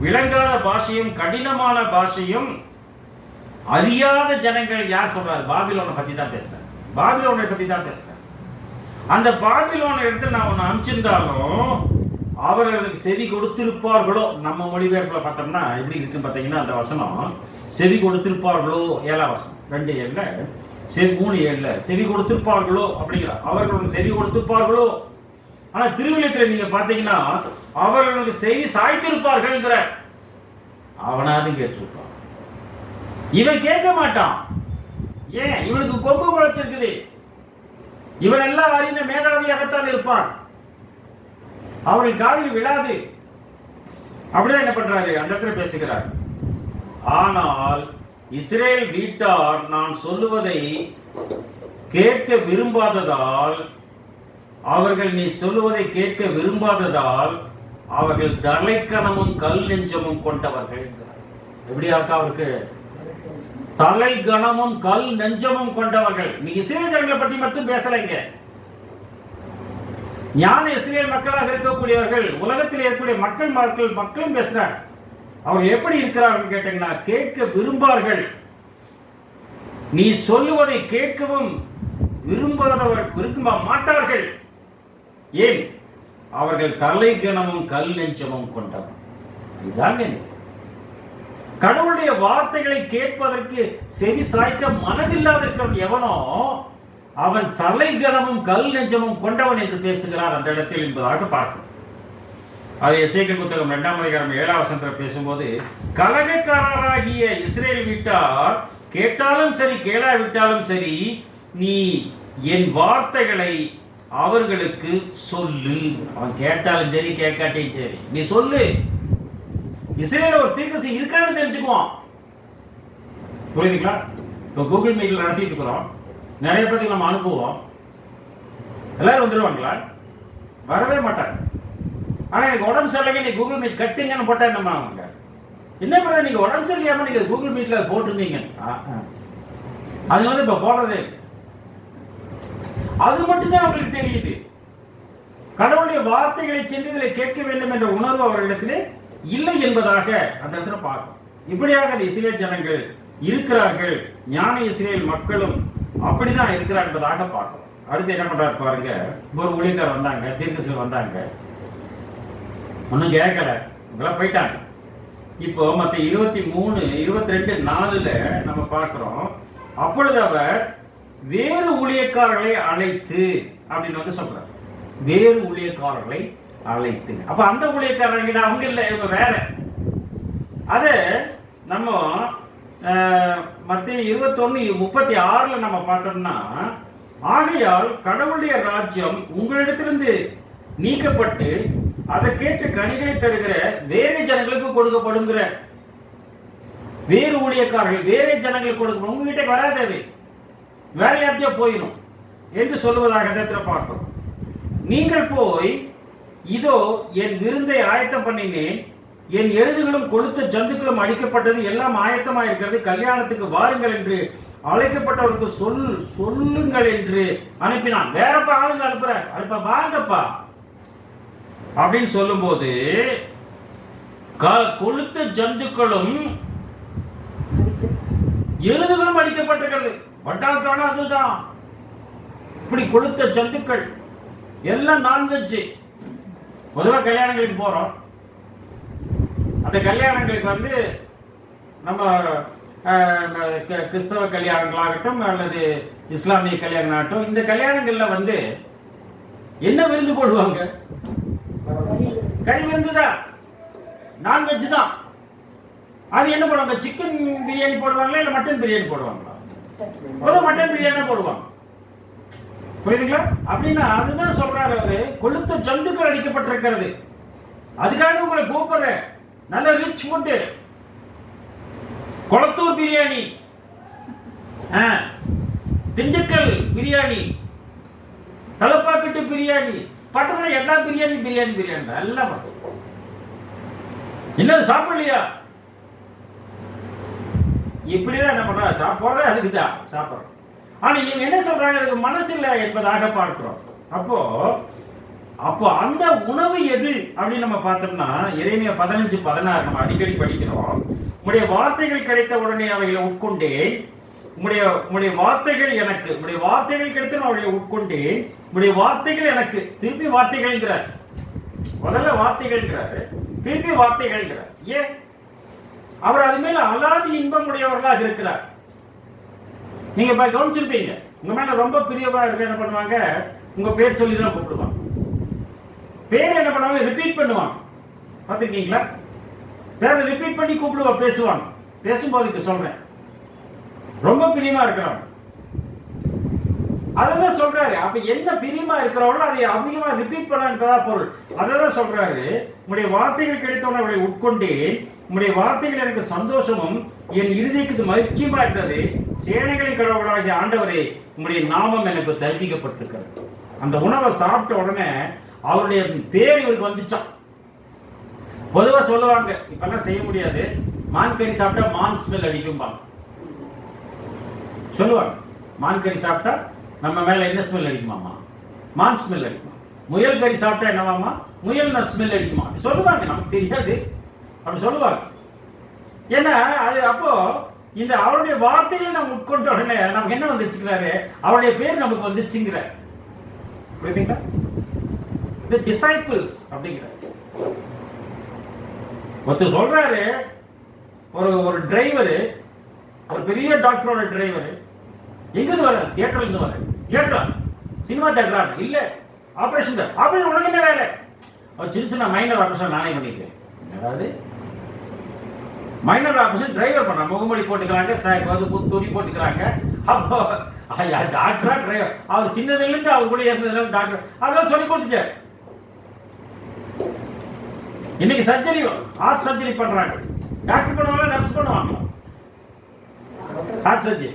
விளங்காத பாஷையும் கடினமான பாஷையும் அறியாத ஜனங்கள். யார் சொல்றாரு? பாபிலோனை பத்தி தான் பேசுறாரு. பாபிலோனை பத்தி தான் பேசுறாரு. அந்த பாபிலோனை எடுத்து நான் உன்னை அனுப்பிச்சிருந்தாலும் அவர்களுக்கு செவி கொடுத்திருப்பார்களோ. நம்ம மொழிபெயர்ப்புல பார்த்தோம்னா எப்படி இருக்குன்னு பார்த்தீங்கன்னா, அந்த வசனம் செவி கொடுத்திருப்பார்களோ 7ஆம் வசனம் 2:7 3:7 செவி கொடுத்திருப்பார்களோ அப்படிங்கிற. அவர்களுக்கு செவி கொடுத்திருப்பார்களோ. ஆனா திருவிழத்தில் நீங்க பார்த்தீங்கன்னா அவர்களுக்கு செவி சாய்த்திருப்பார்கள். அவனாவது கேட்டிருப்பான். இவன் கேட்க மாட்டான். ஏன்? இவனுக்கு கொம்பு முளைச்சிருக்குது. இவன் எல்லாம் அறிந்த மேதாவியாகத்தான் இருப்பான். அவர்கள் காதில் விழாது. அப்படிதான் என்ன பண்றாரு? அந்த இடத்துல பேசுகிறார். ஆனால் இஸ்ரேல் வீட்டார் நான் சொல்லுவதை கேட்க விரும்பாததால், அவர்கள் நீ சொல்லுவதை கேட்க விரும்பாததால் அவர்கள் தலைக்கணமும் கல் நெஞ்சமும் கொண்டவர்கள். எப்படியாக்கா அவருக்கு? தலை கணமும் கல் நெஞ்சமும் கொண்டவர்கள். நீ இஸ்ரேல் ஜனங்களை பற்றி மட்டும் பேசலைங்க. ஞான இஸ்ரேல் மக்களாக இருக்கக்கூடியவர்கள், உலகத்தில் இருக்கக்கூடிய மக்களும் பேசுறாங்க. அவங்க எப்படி இருக்கிறார்கள் கேட்டீங்கன்னா, கேட்க விரும்பார்கள். நீ சொல்லுவதை கேட்கவும் விரும்ப மாட்டார்கள். ஏன்? அவர்கள் தலை கணமும் கல் நெஞ்சமும் கொண்டவர். இதுதான் கடவுளுடைய வார்த்தைகளை கேட்பதற்கு செவி சாய்க்க மனதில்லாத இருக்கிறவன் எவனோ அவன் தலை கனமும் கல் நெஞ்சமும் கொண்டவன் என்று பேசுகிறார் அந்த இடத்தில் என்பதாக பார்க்கும். அது எசேக்கியேல் புத்தகம் 2:7 வசனத்தில் பேசும்போது, கலகக்காரராகிய இஸ்ரேல் வீட்டார் கேட்டாலும் சரி கேளாவிட்டாலும் சரி நீ என் வார்த்தைகளை அவர்களுக்கு சொல்லு. அவன் கேட்டாலும் சரி கேட்காட்டையும் சரி நீ சொல்லு. இஸ்ரேல் ஒரு தீர்க்கதரிசி இருக்கான்னு தெரிஞ்சுக்குவான். புரியுதுங்களா? இப்போ கூகுள் மீட்ல நடத்திட்டு இருக்கிறோம். நிறைய பேருக்கு நம்ம அனுப்புவோம். எல்லாரும் வந்துடுவாங்களா? வரவே மாட்டாங்க. ஆனா எனக்கு உடம்பு சரியில்லைங்க, நீ கூகுள் மீட் கட்டுங்கன்னு போட்டா என்ன அவங்க என்ன பண்ண? நீங்க உடம்பு சரியில்லாம நீங்க கூகுள் மீட்ல போட்டிருந்தீங்க. அது இப்ப போடுறதே இல்லை. அது மட்டும்தான் அவங்களுக்கு தெரியுது. கடவுளுடைய வார்த்தைகளை சென்று இதில் கேட்க வேண்டும் என்ற உணர்வு அவர்களிடத்திலே இல்லை என்பதாக அந்த இடத்துல பார்க்கும். இப்படியாக இஸ்ரேல் ஜனங்கள் இருக்கிறார்கள், ஞான இஸ்ரேல் மக்களும் அப்படிதான் இருக்கிறார் என்பதாக பார்க்கணும். அடுத்து என்ன பண்றாரு பாருங்க. ஒரு ஊழியக்காரர் வந்தாங்க, தீர்க்கதரிசிகள் வந்தாங்க, ஒன்றும் கேட்கல, இதெல்லாம் போயிட்டாங்க. இப்போ மற்ற 23, 22, 4 நம்ம பார்க்கிறோம். அப்பொழுது அவர் வேறு ஊழியக்காரர்களை அழைத்து அப்படின்னு சொல்றார். வேறு ஊழியக்காரர்களை அழைத்து, அப்ப அந்த ஊழியக்காரர்கள் அவங்க இல்லை, இவங்க வேற. அது நம்ம மத்திய 21:36 நம்ம பார்த்தோம்னா, ஆகையால் கடவுளுடைய ராஜ்யம் உங்களிடத்திலிருந்து நீக்கப்பட்டு அதற்கேற்ற கனிகளை தருகிற வேறு ஜனங்களுக்கு கொடுக்கப்படுங்கிற. வேறு ஊழியக்காரர்கள் வேறு ஜனங்களுக்கு கொடுக்கணும், உங்ககிட்ட வராது, அது வேற யார்த்தையோ போயிடும் என்று சொல்லுவதாக பார்க்கிறோம். நீங்கள் போய் இதோ என் விருந்தை ஆயத்தம் பண்ணினேன், என் எருதுகளும் கொளுத்த ஜந்துக்களும் அடிக்கப்பட்டது, எல்லாம் ஆயத்தமா இருக்கிறது, கல்யாணத்துக்கு வாருங்கள் என்று அழைக்கப்பட்டவருக்கு சொல்லுங்கள் என்று அனுப்பினான். வேறப்பா ஆளுங்க அனுப்புற, அனுப்ப வாங்கப்பா அப்படின்னு சொல்லும் போது கொளுத்த ஜந்துக்களும் எருதுகளும் அடிக்கப்பட்டிருக்கிறது. வட்டாக்கான அதுதான். இப்படி கொளுத்த ஜந்துக்கள் எல்லாம் நான்வெஜ். பொதுவாக கல்யாணங்களுக்கு போறோம், அந்த கல்யாணங்களுக்கு நம்ம கிறிஸ்தவ கல்யாணங்களாகட்டும் அல்லது இஸ்லாமிய கல்யாணம் ஆகட்டும், இந்த கல்யாணங்கள்ல என்ன விருந்து போடுவாங்க? கறி விருந்து தான், நான்வெஜ் தான். அது என்ன போடுவாங்க? சிக்கன் பிரியாணி போடுவாங்களா இல்ல மட்டன் பிரியாணி போடுவாங்களா? மட்டன் பிரியாணி போடுவாங்க. புரியுதுங்களா? அப்படின்னா அதுதான் சொல்றாரு அவரு, கொளுத்த ஜந்துக்கள் அடிக்கப்பட்டிருக்கிறது, அதுக்காக உங்களை கூப்பிடுறேன். நல்ல ரிச் ஃபுட்டு, கொளத்தூர் பிரியாணி, திண்டுக்கல் பிரியாணி, தலப்பாக்கட்டு பிரியாணி, பட்டணம் எல்லா பிரியாணி தான் எல்லாம். இன்னும் சாப்பிடலையா? இப்படிதான் என்ன பண்றா, சாப்பிடுற அதுக்குதான் சாப்பிடுறோம். ஆனா இவங்க என்ன சொல்றாங்க, அதுக்கு மனசு இல்லை என்பதாக பார்க்கிறோம். அப்போ அந்த உணவு எது அப்படின்னு நம்ம பார்த்தோம்னா, எரேமியா 15:16 நம்ம அடிக்கடி படிக்கிறோம். உங்களுடைய வார்த்தைகள் கிடைத்த உடனே அவைகளை உட்கொண்டேன், உங்களுடைய வார்த்தைகள் எனக்கு, உங்களுடைய வார்த்தைகள் கிடைத்த அவைகளை உட்கொண்டேன், உங்களுடைய வார்த்தைகள் எனக்கு. திருப்பி வார்த்தைகள்ங்கிறார், முதல்ல வார்த்தைகள்ங்கிறாரு, திருப்பி வார்த்தைகள்ங்கிறார். ஏன்? அவர் அது மேல அலாதி இன்பம் உடையவர்களாக இருக்கிறார். நீங்க கவனிச்சிருப்பீங்க, உங்க மேல ரொம்ப பிரியவா இருக்க என்ன பண்ணுவாங்க, உங்க பேர் சொல்லி தான் கூப்பிடுவாங்க. பேர் என்ன பண்ணுவாங்க, ரிப்பீட் பண்ணுவாங்க. பார்த்துருக்கீங்களா? பேரை ரிப்பீட் பண்ணி கூப்பிடுவாங்க, பேசுவாங்க. பேசும்போதுக்கு சொல்றேன், ரொம்ப பிரியமா இருக்கிறாங்க. அதான் சொல்றாரு. அப்ப என்ன பிரியமா இருக்கிறவங்களோ அதை அதிகமா ரிப்பீட் பண்ண என்பதா பொருள். அதான் சொல்றாரு, உங்களுடைய வார்த்தைகள் கிடைத்தவர்களை உட்கொண்டேன், உங்களுடைய வார்த்தைகள் எனக்கு சந்தோஷமும் என் இருதயத்துக்கு மகிழ்ச்சியுமா இருந்தது. சேனைகளின் கடவுளாகிய ஆண்டவரே, உங்களுடைய நாமம் எனக்கு தரிப்பிக்கப்பட்டிருக்கிறது. அந்த உணவை சாப்பிட்ட உடனே அவருடைய பேர் இவருக்கு வந்துச்சான். பொதுவா சொல்லுவாங்க, இப்பெல்லாம் செய்ய முடியாது, மான் கறி சாப்பிட்டா மான் ஸ்மெல் அடிக்கும்பாங்க சொல்லுவாங்க. மான் கறி சாப்பிட்டா நம்ம மேல என்ன ஸ்மெல் அடிக்குமாமா? மான் ஸ்மெல் அடிக்குமா? முயல் கறி சாப்பிட்டா என்னவாமா? முயல் ஸ்மெல் அடிக்குமா? சொல்லுவாங்க, நமக்கு தெரியாது, அப்படி சொல்லுவாங்க. ஏன்னா அது அப்போ இந்த அவருடைய வார்த்தைகள் நம்ம உட்கொண்ட உடனே நமக்கு என்ன வந்துச்சுக்கிறாரு, அவருடைய பேர் நமக்கு வந்துச்சுங்கிற. புரியுதுங்களா? The disciples அப்படிங்கிறார். ஒருத்தர் சொல்றாரு, ஒரு டிரைவர், ஒரு பெரிய டாக்டரோட டிரைவர், எங்கிருந்து வர? தியேட்டர்ல இருந்து வர. தியேட்டரா? சினிமா தியேட்டரா? இல்ல, ஆபரேஷன். ஆபரேஷன் உனக்கு என்ன வேலை? சின்ன சின்ன மைனர் ஆபரேஷன் நானே பண்ணிக்கிறேன். அதாவது மைனர் ஆபரேஷன் டிரைவர் பண்ண, முகமூடி போட்டுக்கிறாங்க, துணி போட்டுக்கிறாங்க. அப்போ டாக்டரா டிரைவர்? அவர் சின்னதுல இருந்து அவர் கூட இருந்தது டாக்டர், அதெல்லாம் சொல்லி கொடுத்துட்டாரு. இன்னைக்கு சர்ஜரி, ஹார்ட் சர்ஜரி பண்றாங்க. டாக்டர் பண்ணுவாங்க, நர்ஸ் பண்ணுவாங்க. ஹார்ட் சர்ஜரி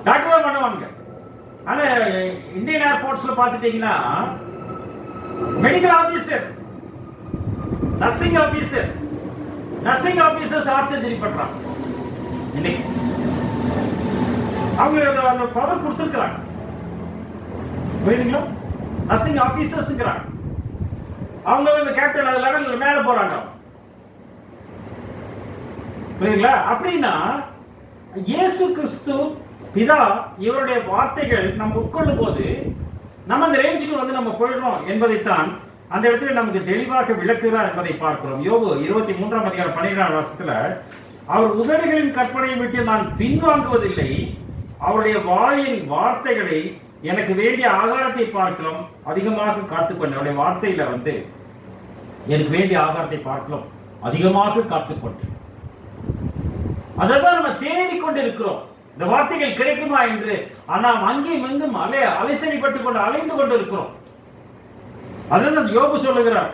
டாக்டர் தான் பண்ணுவாங்க. ஆனா இந்தியன் ஏர்போர்ட்ஸ்ல பாத்துட்டீங்கன்னா medical officer, nursing officers heart surgery பண்றாங்க இன்னைக்கு. அவங்களுக்கு அந்த பவர் கொடுத்துருக்கிறாங்க. புரியுதுங்களா? நர்சிங் ஆபீசர்ஸ்ங்கிறாங்க. அவங்க வந்து கேப்டன் லெவலில் மேலே போறாங்க. புரியுதுங்களா? அப்படின்னா இயேசு கிறிஸ்து பிதா இவருடைய வார்த்தைகள் நம்ம உட்கொள்ளும் போது நம்ம அந்த ரேஞ்சுக்கு வந்து நம்ம போயிடுறோம் என்பதைத்தான் அந்த இடத்துல நமக்கு தெளிவாக விளக்குகிறார் என்பதை பார்க்கிறோம். யோபு 23:12 அவர் உதடுகளின் கற்பனையை விட்டு நான் பின்வாங்குவதில்லை, அவருடைய வாயின் வார்த்தைகளை எனக்கு வேண்டிய ஆகாரத்தை பார்க்கலாம் அதிகமாக காத்துக்கொண்டேன். அவருடைய வார்த்தையில வந்து எனக்கு வேண்டிய ஆகாரத்தை பார்க்கலாம் அதிகமாக காத்துக்கொண்டேன். அதைதான் நம்ம தேடிக்கொண்டு இருக்கிறோம். இந்த வார்த்தைகள் கிடைக்குமா என்று நாம் அங்கேயும் எங்கும் அலைசடிப்பட்டுக் கொண்டு அலைந்து கொண்டு இருக்கிறோம். அதான் யோபு சொல்லுகிறார்,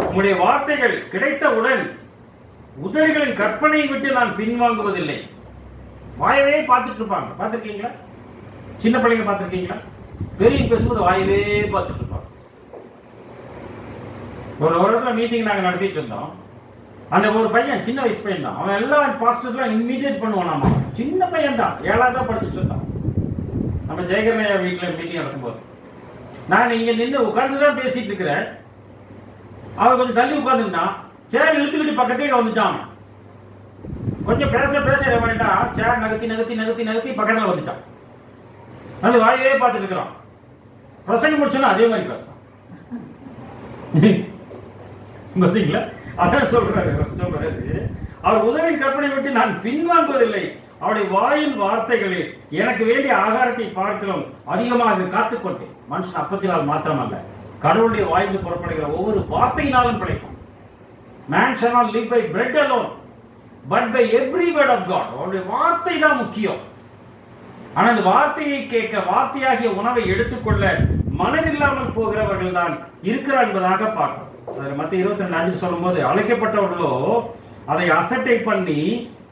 உங்களுடைய வார்த்தைகள் கிடைத்தவுடன் உதடுகளின் கற்பனையை விட்டு நான் பின்வாங்குவதில்லை. வாயவே பார்த்துட்டு இருப்பாங்க. பார்த்துருக்கீங்களா? சின்ன பிள்ளைங்க பார்த்துருக்கீங்களா? பெரிய பேசும்போது வாயவே பார்த்துட்டு இருப்பாங்க. ஒரு இடத்துல மீட்டிங் நாங்கள் நடத்திட்டு இருந்தோம். அந்த ஒரு பையன் சின்ன வயசு பையன் தான். அவன் எல்லாம் பாஸ்டர்ஸ்லாம் இமிடியேட் பண்ணுவான். சின்ன பையன் தான், 7வது தான் படிச்சுட்டு இருந்தான். நம்ம ஜெயகரணையா வீட்டில் மீட்டிங் நடத்தும்போது நான் இங்கே நின்று உட்கார்ந்து தான் பேசிட்டு இருக்கிறேன். அவன் கொஞ்சம் தள்ளி உட்கார்ந்துருந்தான். சேர் இழுத்துக்கிட்டு பக்கத்தே வந்துட்டான். கொஞ்சம் பேச பேச என்ன பண்ணிட்டான், சேர் நகர்த்தி நகர்த்தி நகர்த்தி நகர்த்தி பக்கத்தில் வந்துட்டான். அது வாயவே பார்த்துட்டு இருக்கிறான். பிரசங்கம் முடிச்சோன்னா அதே மாதிரி பேசுறான். பார்த்தீங்களா? அதான் சொல்றாரு அவர் உதவியின் கற்பனை விட்டு நான் பின்வாங்குவதில்லை, அவருடைய வாயின் வார்த்தைகளில் எனக்கு வேண்டிய ஆகாரத்தை பார்க்கிறோம் அதிகமாக காத்துக்கொண்டேன். மனுஷன் அப்பத்தினால் மாத்திரமல்ல, கடவுளுடைய வாயிலிருந்து புறப்படுகிற ஒவ்வொரு வார்த்தையினாலும் பிழைக்கும். Man shall not live by bread alone, but by every word of God. அவருடைய வார்த்தை தான் முக்கியம். ஆனால் அந்த வார்த்தையை கேட்க, வார்த்தையாகிய உணவை எடுத்துக்கொள்ள மனதில்லாமல் போகிறவர்கள் தான் இருக்கிறார் என்பதாக பார்க்கிறோம். மத்திய 22:5 சொல்லும் போது அழைக்கப்பட்டவர்களோ அதை அசட்டை பண்ணி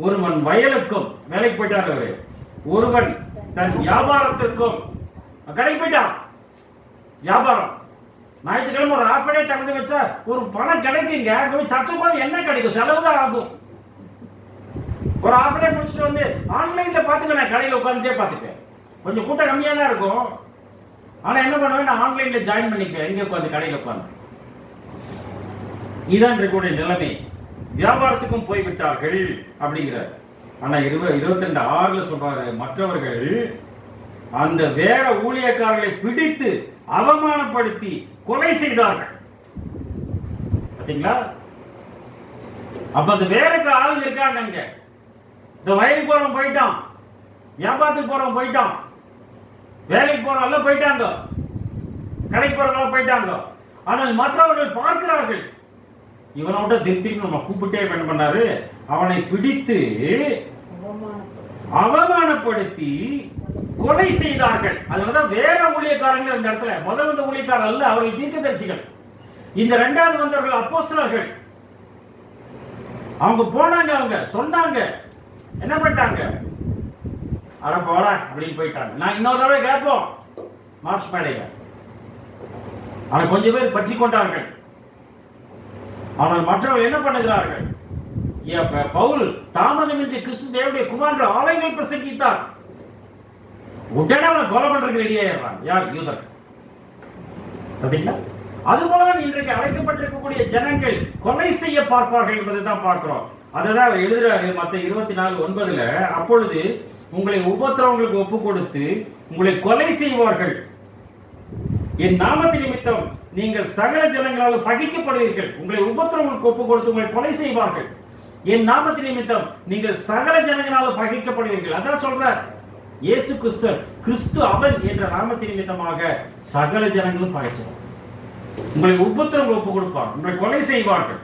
ஒருவன் வயலுக்கும் வேலைக்கு போயிட்டார். அவரு ஒருவன் தன் வியாபாரத்திற்கும் கடைக்கு போயிட்டான். வியாபாரம் ஞாயிற்றுக்கிழமை ஒரு ஆப்படே திறந்து வச்சா ஒரு பணம் கிடைக்குங்க. சர்ச்சை போது என்ன கிடைக்கும்? செலவு தான் ஆகும். ஒரு ஆப்படே முடிச்சுட்டு வந்து ஆன்லைன்ல பாத்துக்க, நான் கடையில் உட்காந்துட்டே பார்த்துப்பேன். கொஞ்சம் கூட்டம் கம்மியாக தான் இருக்கும். ஆனா என்ன பண்ணுவேன், நான் ஆன்லைன்ல ஜாயின் பண்ணிப்பேன். எங்க உட்காந்து கடையில் உட்காந்து. இதான் இருக்கக்கூடிய நிலைமை. வியாபாரத்துக்கும் போய்விட்டார்கள் அப்படிங்கிறார். ஆனா 22:6 சொல்றாரு, மற்றவர்கள் அந்த வேற ஊழியக்காரர்களை பிடித்து அவமானப்படுத்தி கொலை செய்தார்கள். பாத்தீங்களா? அப்ப அந்த வேற ஆளுங்க இருக்காங்க. அங்க இந்த வயலுக்கு போறவன் போயிட்டான், வியாபாரத்துக்கு போறவன் போயிட்டான், வேலைக்கு போறவங்க போயிட்டாங்க, கடைக்கு போறவங்க போயிட்டாங்க. ஆனால் மற்றவர்கள் பார்க்கிறார்கள். இவனோட திருப்பி நம்ம கூப்பிட்டே என்ன பண்ணாரு, அவனை பிடித்து அவமானப்படுத்தி கொலை செய்தார்கள். அதனாலதான் வேற ஊழியக்காரர்கள் இந்த இடத்துல முதல் வந்த ஊழியக்காரர் அல்ல, அவர்கள் தீர்க்கதரிசிகள். இந்த 2வது வந்தவர்கள் அப்போஸ்தலர்கள். அவங்க போனாங்க, அவங்க சொன்னாங்க, என்ன பண்ணிட்டாங்க, அட போட அப்படின்னு போயிட்டாங்க. நான் இன்னொரு தடவை கேட்போம் மார்ச் மேடையில. ஆனா கொஞ்சம் பேர் பற்றி கொண்டார்கள். ஆனால் மற்றவர்கள் என்ன பண்ணுகிறார்கள்? பவுல் தாமதமின்றி கிறிஸ்து தேவனுடைய குமாரன் ஆலயங்கள் பிரசங்கித்தார். உடனே அவனை கொலை பண்றதுக்கு ரெடியாயிடுறாங்க. யார்? யூதர். சரிங்களா? அதுபோலதான் இன்றைக்கு அழைக்கப்பட்டிருக்கக்கூடிய ஜனங்கள் கொலை செய்ய பார்ப்பார்கள் என்பதை தான் பார்க்கிறோம். அதான் அவர் எழுதுறாரு மத்திய 24:9. அப்பொழுது உங்களை உபத்திரவங்களுக்கு ஒப்பு கொடுத்து உங்களை கொலை செய்வார்கள், என் நாமத்தின் நிமித்தம் நீங்கள் சகல ஜனங்களால் பகைக்கப்படுவீர்கள். உங்களை உபத்திரவங்களுக்கு ஒப்பு கொடுத்து உங்களை கொலை செய்வார்கள், என் நாமத்தின் நிமித்தம் நீங்கள் சகல ஜனங்களால் பகைக்கப்படுவீர்கள். அதான் சொல்றார் இயேசு கிறிஸ்து அவன் என்ற நாமத்தின் நிமித்தமாக சகல ஜனங்களும் பகைச்சவர். உங்களை உபத்திரவங்களுக்கு ஒப்பு கொடுப்பார், உங்களை கொலை செய்வார்கள்.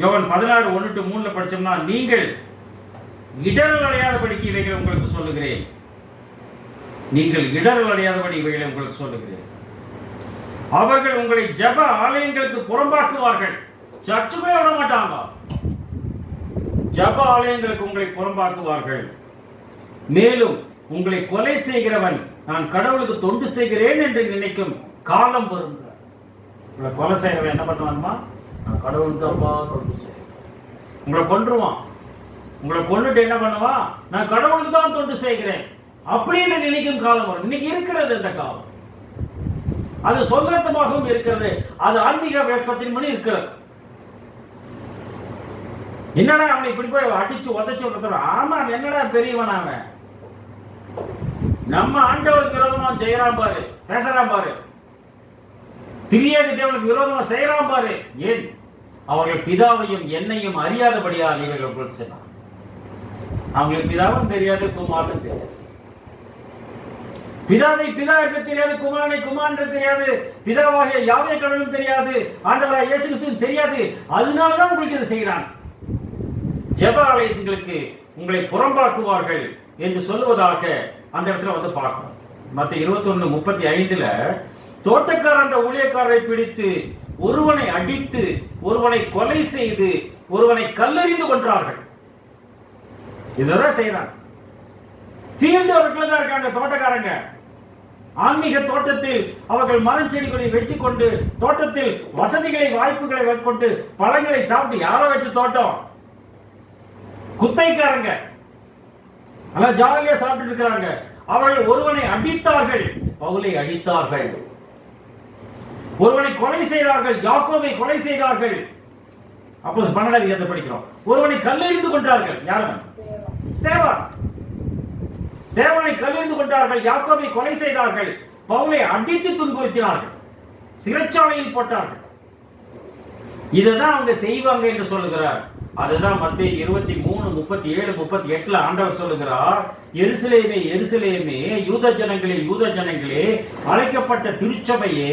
யோவான் 16:1-3 படிச்சோம்னா, நீங்கள் இடரல் அடையாதபடிக்கு இவைகளை உங்களுக்கு சொல்லுகிறேன், நீங்கள் இடரல் அடையாதபடி இவைகளை உங்களுக்கு சொல்லுகிறேன். அவர்கள் உங்களை ஜெப ஆலயங்களுக்கு புறம்பாக்குவார்கள். சர்ச்சுமே விட மாட்டாங்க. ஜெப ஆலயங்களுக்கு உங்களை புறம்பாக்குவார்கள். மேலும் உங்களை கொலை செய்கிறவன் நான் கடவுளுக்கு தொண்டு செய்கிறேன் என்று நினைக்கும் காலம் வரும். உங்களை கொலை செய்கிறவன் என்ன பண்ணுவான்மா, நான் கடவுளுக்கு தொண்டு செய்கிறேன், உங்களை கொன்றுவான். உங்களை கொண்டுட்டு என்ன பண்ணுவான், நான் கடவுளுக்கு தான் தொண்டு செய்கிறேன் அப்படின்னு நினைக்கும் காலம் வரும். இன்னைக்கு இருக்கிறது இந்த காலம். அது சொல்லர்த்தமாகவும் இருக்கிறது, அது ஆன்மீக வேட்கத்தின் மணி இருக்கிறது. என்னடா அவனை இப்படி போய் அடிச்சு உதச்சு விடுற, ஆமா என்னடா பெரியவன் அவன், நம்ம ஆண்டவருக்கு விரோதமா செய்யறான் பாரு, பேசுறான் பாரு, திரியேக தேவனுக்கு விரோதமா செய்யறான் பாரு. ஏன்? அவர்கள் பிதாவையும் என்னையும் அறியாதபடியால் இவர்கள் சொன்னார். அவங்களுக்கு பிதாவும் தெரியாது, குமாரனும் தெரியாது. பிதாவை பிதா என்று தெரியாது, குமாரனை குமார் என்று தெரியாது, பிதாவாகிய யாவே கடவுளும் தெரியாது, ஆண்டவராக இயேசு கிறிஸ்துவும் தெரியாது. அதனாலதான் உங்களுக்கு இதை செய்யறாங்க. ஜெப ஆலயங்களுக்கு உங்களை புறம்பாக்குவார்கள் என்று சொல்லுவதாக அந்த இடத்துல வந்து பார்க்கணும். மத்த 21:35 தோட்டக்காரன் ஊழியக்காரரை பிடித்து ஒருவனை அடித்து ஒருவனை கொலை செய்து ஒருவனை கல்லெறிந்து கொன்றார்கள். இதெல்லாம் செய்யறாங்க. ஃபீல்டு அவர்கள் தான் இருக்காங்க தோட்டக்காரங்க. ஆன்மீக தோட்டத்தில் அவர்கள் மரம் செடிகளை வெட்டி கொண்டு தோட்டத்தில் வசதிகளை வாய்ப்புகளை மேற்கொண்டு பழங்களை சாப்பிட்டு யாரோ வச்சு தோட்டம் குத்தைக்காரங்க எல்லாம் ஜாலியா சாப்பிட்டு இருக்கிறாங்க. அவர்கள் ஒருவனை அடித்தார்கள், பவுலை அடித்தார்கள். ஒருவனை கொலை செய்தார்கள், யாக்கோபை கொலை செய்தார்கள். அப்போ 12 படிக்கிறோம். ஒருவனை கல்லெறிந்து கொண்டார்கள். யாரும்? ஸ்தேவான். ஸ்தேவானை கல்லெறிந்து கொண்டார்கள், யாக்கோபை கொலை செய்தார்கள், பவுலை அடித்து துன்புறுத்தினார்கள், சிறைச்சாலையில் போட்டார்கள். இதுதான் அவங்க செய்வாங்க என்று சொல்லுகிறார். அதுதான் மத்தேயு 23:37-38 ஆண்டவர் சொல்லுகிறார், எருசலேமே எருசலேமே, யூத ஜனங்களே, அழைக்கப்பட்ட திருச்சபையே,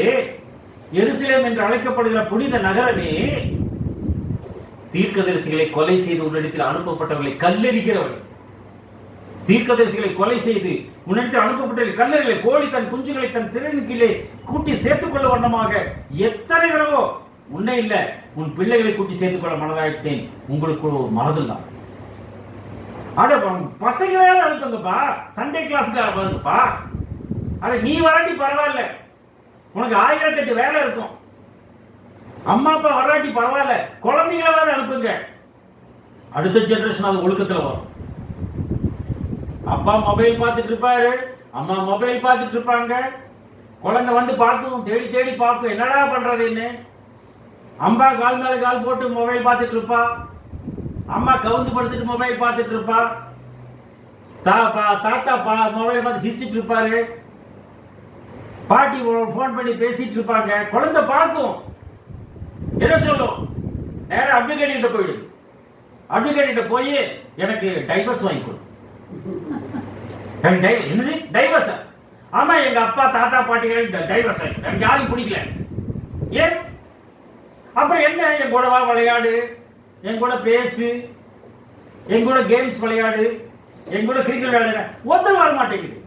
எருசலேம் என்று அழைக்கப்படுகிற புனித நகரமே, தீர்க்கதரிசிகளை கொலை செய்து உன்னிடத்தில் அனுப்பப்பட்டவர்களை கல்லெறிகிறவர்கள். தீர்க்கதரிசிகளை கொலை செய்து உன்னிடத்தில் அனுப்பப்பட்டவர்களை கல்லெறிகளை, கோழி தன் குஞ்சுகளை தன் சிறையின் கீழே கூட்டி சேர்த்துக் கொள்ள வண்ணமாக எத்தனை தடவோ உன்னை இல்ல உன் பிள்ளைகளை கூட்டி சேர்த்துக் கொள்ள மனதாயிட்டேன். உங்களுக்கு ஒரு மனதில்தான். அட பசங்களால அனுப்புங்கப்பா, சண்டே கிளாஸ்க்கு வருங்கப்பா. அட நீ வராட்டி பரவாயில்ல, உனக்கு 1008 வேலை இருக்கும். அம்மா அப்பா வராட்டி பரவாயில்ல, குழந்தைங்களாவது அனுப்புங்க. அடுத்த ஜெனரேஷன் அது ஒழுக்கத்தில் வரும். அப்பா மொபைல் பார்த்துட்டு இருப்பாரு, அம்மா மொபைல் பார்த்துட்டு இருப்பாங்க. குழந்தை வந்து பார்க்கும், தேடி தேடி பார்க்கும், என்னடா பண்றதுன்னு. அம்மா கால் மேல கால் போட்டு மொபைல் பார்த்துட்டு இருப்பா, அம்மா கவுந்து படுத்துட்டு மொபைல் பார்த்துட்டு இருப்பா, தாத்தா மொபைல் பார்த்து சிரிச்சிட்டு இருப்பாரு, பாட்டி போன் பண்ணி பேசிட்டு இருப்பாங்க. குழந்தை பார்க்கும், என்ன சொல்லும், நேரம் அப்ளிகேட் கிட்ட போயிடு. அப்ளிகேட் கிட்ட போய் எனக்கு டைவர்ஸ் வாங்கி கொடு. என்னது டைவர்ஸ்? ஆமா, எங்க அப்பா தாத்தா பாட்டிகள் டைவர்ஸ் ஆகி எனக்கு யாரும் பிடிக்கல. ஏன்? அப்புறம் என்ன, என் கூட வா விளையாடு, என் கூட பேசு, என் கூட கேம்ஸ் விளையாடு, என் கூட கிரிக்கெட் விளையாடு. ஒருத்தர் வர மாட்டேங்குது.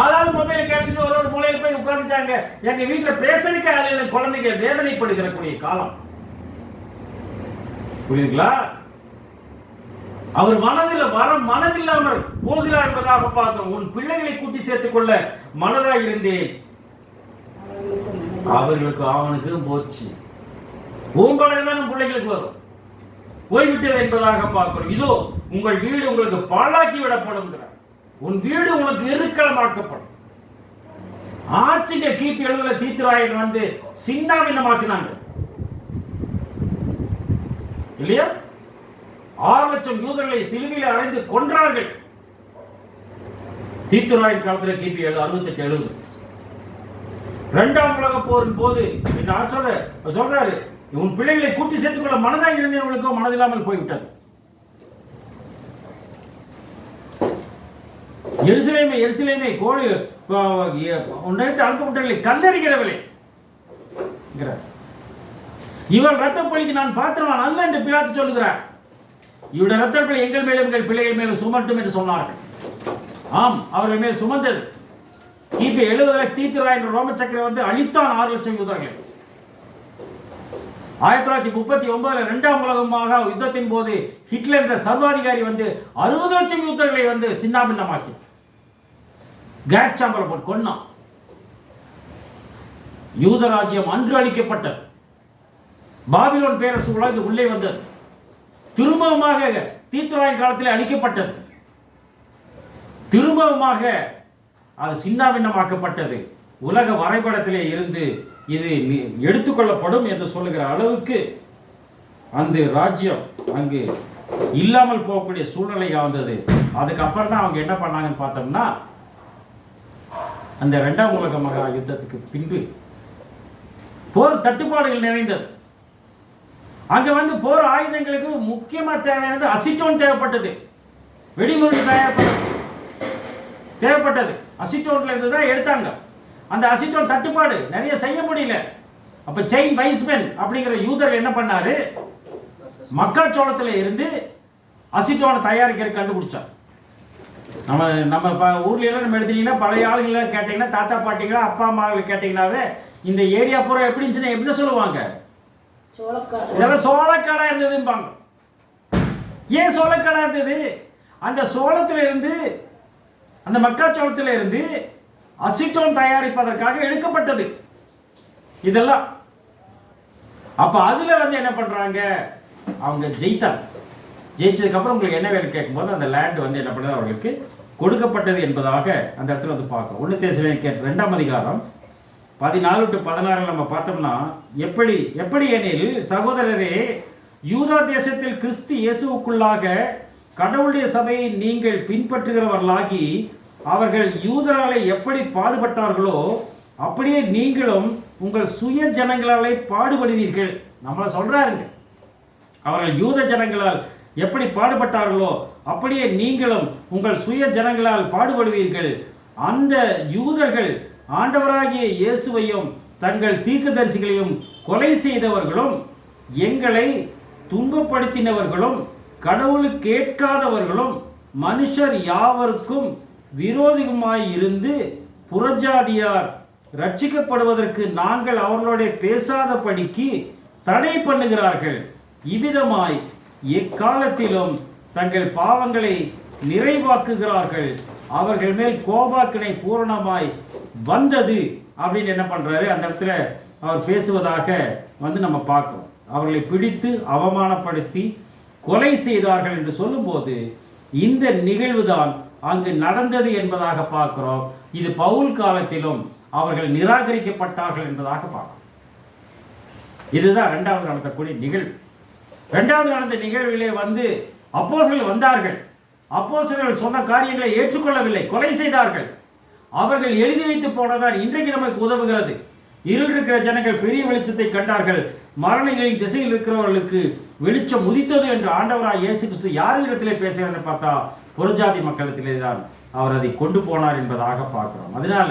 ஆளாவது மொபைல் கேட்டுட்டு ஒரு மூலையில் போய் உட்கார்ந்துட்டாங்க. எங்க வீட்டுல பேசுறதுக்கு ஆளுநர் குழந்தைங்க வேதனைப்படுகிற கூடிய காலம். புரியுதுங்களா? அவர் மனதில்லாமல் போகிறார் என்பதாக பார்க்கிறோம். உன் பிள்ளைகளை கூட்டி சேர்த்துக் கொள்ள மனதாக இருந்தேன், அவர்களுக்கு அவனுக்கு போச்சு. உங்களுடைய தான் பிள்ளைகளுக்கு வரும், போய்விட்டது என்பதாக பார்க்கிறோம். இதோ உங்கள் வீடு உங்களுக்கு பாழாக்கி விடப்படும். உன் வீடு உனக்கு எருக்களமாக்கப்படும். ஆட்சிங்க கிபி 70 தீத்துராயன் வந்து சின்னாபின்னமாக்கினாங்க இல்லையா? 6 லட்சம் யூதர்களை சிலுவையில் அறைந்து கொன்றார்கள். தீத்துராயன் காலத்தில் கிபி 68-70. 2ஆம் உலக போரின் போது சொல்றாரு, உன் பிள்ளைகளை கூட்டி சேர்த்துக் கொள்ள மனதாக இருந்தவர்களுக்கோ மனதில்லாமல் போய்விட்டது. எருசலேமே கோழி அனுப்பப்பட்டவர்களை கல்லறிகிறவர்களே, இவள் ரத்தப்பழிக்கு நான் பாத்திரவான் அல்ல என்று பிலாத்து சொல்லுகிறார். இவருடைய ரத்தப்பழி எங்கள் மேலும் எங்கள் பிள்ளைகள் மேலும் சுமட்டும் என்று சொன்னார்கள். ஆம், அவர்கள் மேல் சுமந்தது. கிபி 70 தீத்துராயன் ரோம சக்கரை வந்து அழித்தான் 6 லட்சம் யூதர்கள். 1939 2ஆம் உலகமாக யுத்தத்தின் போது ஹிட்லர் என்ற சர்வாதிகாரி வந்து 60 லட்சம் யூதர்களை வந்து சின்னாபின்னமாக்கி கேஸ் சாம்பர் போட்டு கொன்னான். யூத ராஜ்யம் அன்று அளிக்கப்பட்டது. பாபிலோன் பேரரசு உலகில் உள்ளே வந்தது. திரும்பமாக தீத்துராயின் காலத்தில் அழிக்கப்பட்டது. திரும்பவுமாக அது சின்னாபின்னமாக்கப்பட்டது. உலக வரைபடத்திலே இருந்து இது எடுத்துக்கொள்ளப்படும் என்று சொல்லுகிற அளவுக்கு அந்த ராஜ்யம் அங்கு இல்லாமல் போகக்கூடிய சூழ்நிலையாக வந்தது. அதுக்கப்புறம் தான் அவங்க என்ன பண்ணாங்கன்னு பார்த்தோம்னா, அந்த 2ஆம் உலக மகா யுத்தத்துக்கு பின்பு போர் தட்டுப்பாடுகள் நிறைந்தது. அங்க போர் ஆயுதங்களுக்கு முக்கியமா தேவையானது அசிட்டோன் தேவைப்பட்டது. வெடிமருந்து தேவைப்பட்டது. அசிட்டோன்ல இருந்து தான் எடுத்தாங்க. அந்த அசிட்டோன் தட்டுப்பாடு நிறைய செய்ய முடியல. அப்ப செயின் வைஸ்மேன் அப்படிங்கிற யூதர் என்ன பண்ணாரு, மக்காச்சோளத்துல இருந்து அசிட்டோனை தயாரிக்கிற கண்டுபிடிச்சார். நம்ம ஊர்ல எல்லாம் நம்ம எடுத்தீங்கன்னா, பழைய ஆளுங்களை கேட்டீங்கன்னா, தாத்தா பாட்டிங்களா அப்பா அம்மாவை கேட்டீங்கன்னாவே இந்த ஏரியா பூரா எப்படி இருந்துச்சுன்னா எப்படி சொல்லுவாங்க, இதெல்லாம் சோளக்காடா இருந்ததும்பாங்க. ஏன் சோளக்காடா இருந்தது? அந்த சோளத்துல இருந்து, அந்த மக்காச்சோளத்துல இருந்து அசிட்டோன் தயாரிப்பதற்காக எடுக்கப்பட்டது இதெல்லாம். அப்ப அதுல என்ன பண்றாங்க, அவங்க ஜெயிச்சதுக்கு அப்புறம் உங்களுக்கு என்ன வேலை கேட்கும்போது அந்த லேண்ட் என்ன பண்ணது, அவர்களுக்கு கொடுக்கப்பட்டது என்பதாக அந்த இடத்துல பார்க்கணும். 1 தெசலோனிக்கேயர் 2ஆம் அதிகாரம் 14 to 16 நம்ம பார்த்தோம்னா, எப்படி எனில் சகோதரரே, யூதா தேசத்தில் கிறிஸ்து இயேசுவுக்குள்ளாக கடவுளுடைய சபையை நீங்கள் பின்பற்றுகிறவர்களாகி அவர்கள் யூதராலே எப்படி பாடுபட்டார்களோ அப்படியே நீங்களும் உங்கள் சுய ஜனங்களாலே பாடுபடுவீர்கள். நம்மள சொல்றாருங்க, அவர்கள் யூத ஜனங்களால் எப்படி பாடுபட்டார்களோ அப்படியே நீங்களும் உங்கள் சுய ஜனங்களால் பாடுபடுவீர்கள். அந்த யூதர்கள் ஆண்டவராகிய இயேசுவையும் தங்கள் தீர்க்கதரிசிகளையும் கொலை செய்தவர்களும் எங்களை துன்பப்படுத்தினவர்களும் கடவுளுக்கு கேட்காதவர்களும் மனுஷர் யாவருக்கும் விரோதிகமாய் இருந்து புறஜாதியார் ரட்சிக்கப்படுவதற்கு நாங்கள் அவர்களோட பேசாதபடிக்கு தடை பண்ணுகிறார்கள். இவ்விதமாய் எக்காலத்திலும் தங்கள் பாவங்களை நிறைவாக்குகிறார்கள். அவர்கள் மேல் கோபாக்கினை பூரணமாய் வந்தது அப்படின்னு என்ன பண்றாரு, அந்த இடத்துல அவர் பேசுவதாக நம்ம பார்க்கிறோம். அவர்களை பிடித்து அவமானப்படுத்தி கொலை செய்தார்கள் என்று சொல்லும்போது இந்த நிகழ்வுதான் அங்கு நடந்தது என்பதாக பார்க்கிறோம். இது பவுல் காலத்திலும் அவர்கள் நிராகரிக்கப்பட்டார்கள் என்பதாக பார்க்கிறோம். இதுதான் 2வது நடந்தக்கூடிய நிகழ்வு. 2வது நடந்த நிகழ்விலே அப்போஸ்தலர்கள் வந்தார்கள். அப்போஸ்தலர்கள் சொன்ன காரியங்களை ஏற்றுக்கொள்ளவில்லை, கொலை செய்தார்கள். அவர்கள் எழுதி வைத்து போனதான் இன்றைக்கு நமக்கு உதவுகிறது. இருள் இருக்கிற ஜனங்கள் பெரிய வெளிச்சத்தை கண்டார்கள், மரணிகளின் திசையில் இருக்கிறவர்களுக்கு வெளிச்சம் உதித்தது என்று ஆண்டவராய் இயேசு கிறிஸ்து யார் இடத்திலே பேசுகிறார் பார்த்தா புறஜாதி மக்களிடத்திலே தான் அவர் அதை கொண்டு போனார் என்பதாக பார்க்கிறோம். அதனால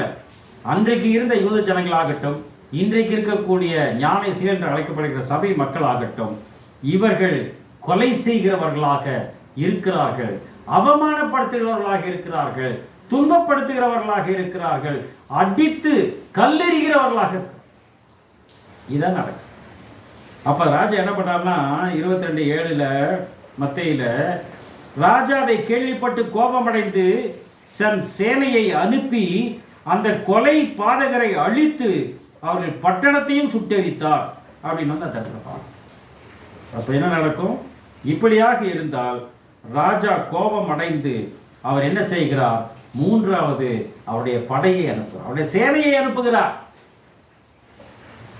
அன்றைக்கு இருந்த யூத ஜனங்களாகட்டும், இன்றைக்கு இருக்கக்கூடிய ஞானேசிகள் என்று அழைக்கப்படுகிற சபை மக்கள் ஆகட்டும், இவர்கள் கொலை செய்கிறவர்களாக இருக்கிறார்கள், அவமானப்படுத்துகிறவர்களாக இருக்கிறார்கள், துன்பப்படுத்துகிறவர்களாக இருக்கிறார்கள், அடித்து கல்லெறிகிறவர்களாக இருக்கிறார்கள். இதான் நடக்கும். அப்ப ராஜா என்ன பண்ணார்னா 22:7 மத்தேயில, ராஜா அதை கேள்விப்பட்டு கோபமடைந்து தன் சேனையை அனுப்பி அந்த கொலை பாதகரை அழித்து அவர்கள் பட்டணத்தையும் சுட்டெரித்தார் அப்படின்னு அந்த இடத்துல. அப்ப என்ன நடக்கும்? இப்படியாக இருந்தால் ராஜா கோபம் அடைந்து அவர் என்ன செய்கிறார், 3வது அவருடைய படையை அனுப்புகிறார், அவருடைய சேனையை அனுப்புகிறார்.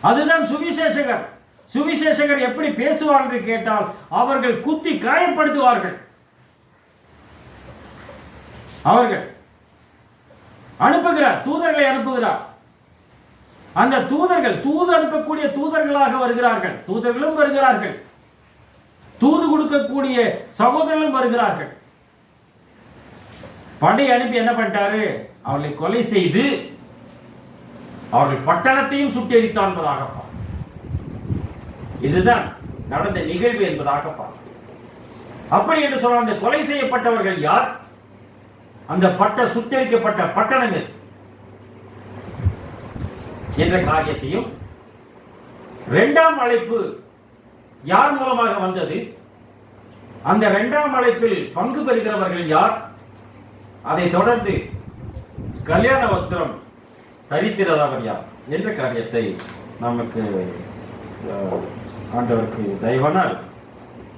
அதுதான் சுவிசேஷகர். சுவிசேஷகர் எப்படி பேசுவார்கள் என்று கேட்டால் அவர்கள் குத்தி காயப்படுத்துவார்கள். அவர்கள் அனுப்புகிறார், தூதர்களை அனுப்புகிறார். அந்த தூதர்கள் தூது அனுப்பக்கூடிய தூதர்களாக வருகிறார்கள். தூதர்களும் வருகிறார்கள், தூது கொடுக்கக்கூடிய சகோதரர்களும் வருகிறார்கள். படை அனுப்பி என்ன பண்ணிட்டாரு, அவர்களை கொலை செய்து அவர்கள் பட்டணத்தையும் சுட்டெரித்தான் என்பதாக. இதுதான் நடந்த நிகழ்வு என்பதாக பார்க்கிறோம். அப்படி என்று சொல்ல, அந்த கொலை செய்யப்பட்டவர்கள் யார், அந்த சுட்டெரிக்கப்பட்ட பட்டணம் என்ற காரியத்தையும், 2ஆம் அழைப்பு யார் மூலமாக வந்தது, அந்த 2ஆம் அழைப்பில் பங்கு பெறுகிறவர்கள் யார், அதை தொடர்ந்து கல்யாண வஸ்திரம் தரித்திரதவர் யார் என்ற காரியத்தை நமக்கு ஆண்டவருக்கு தயவானால்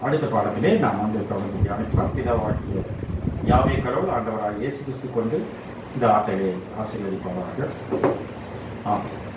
அடுத்த பாடத்திலே நாம் தொடர்ந்து தியானிக்கலாம். பிதாவாகிய யாவே கடவுள் ஆண்டவராக இயேசு கிறிஸ்து கொண்டு இந்த ஆட்டையை ஆசீர்வதிப்பார்கள். ஆமாம்.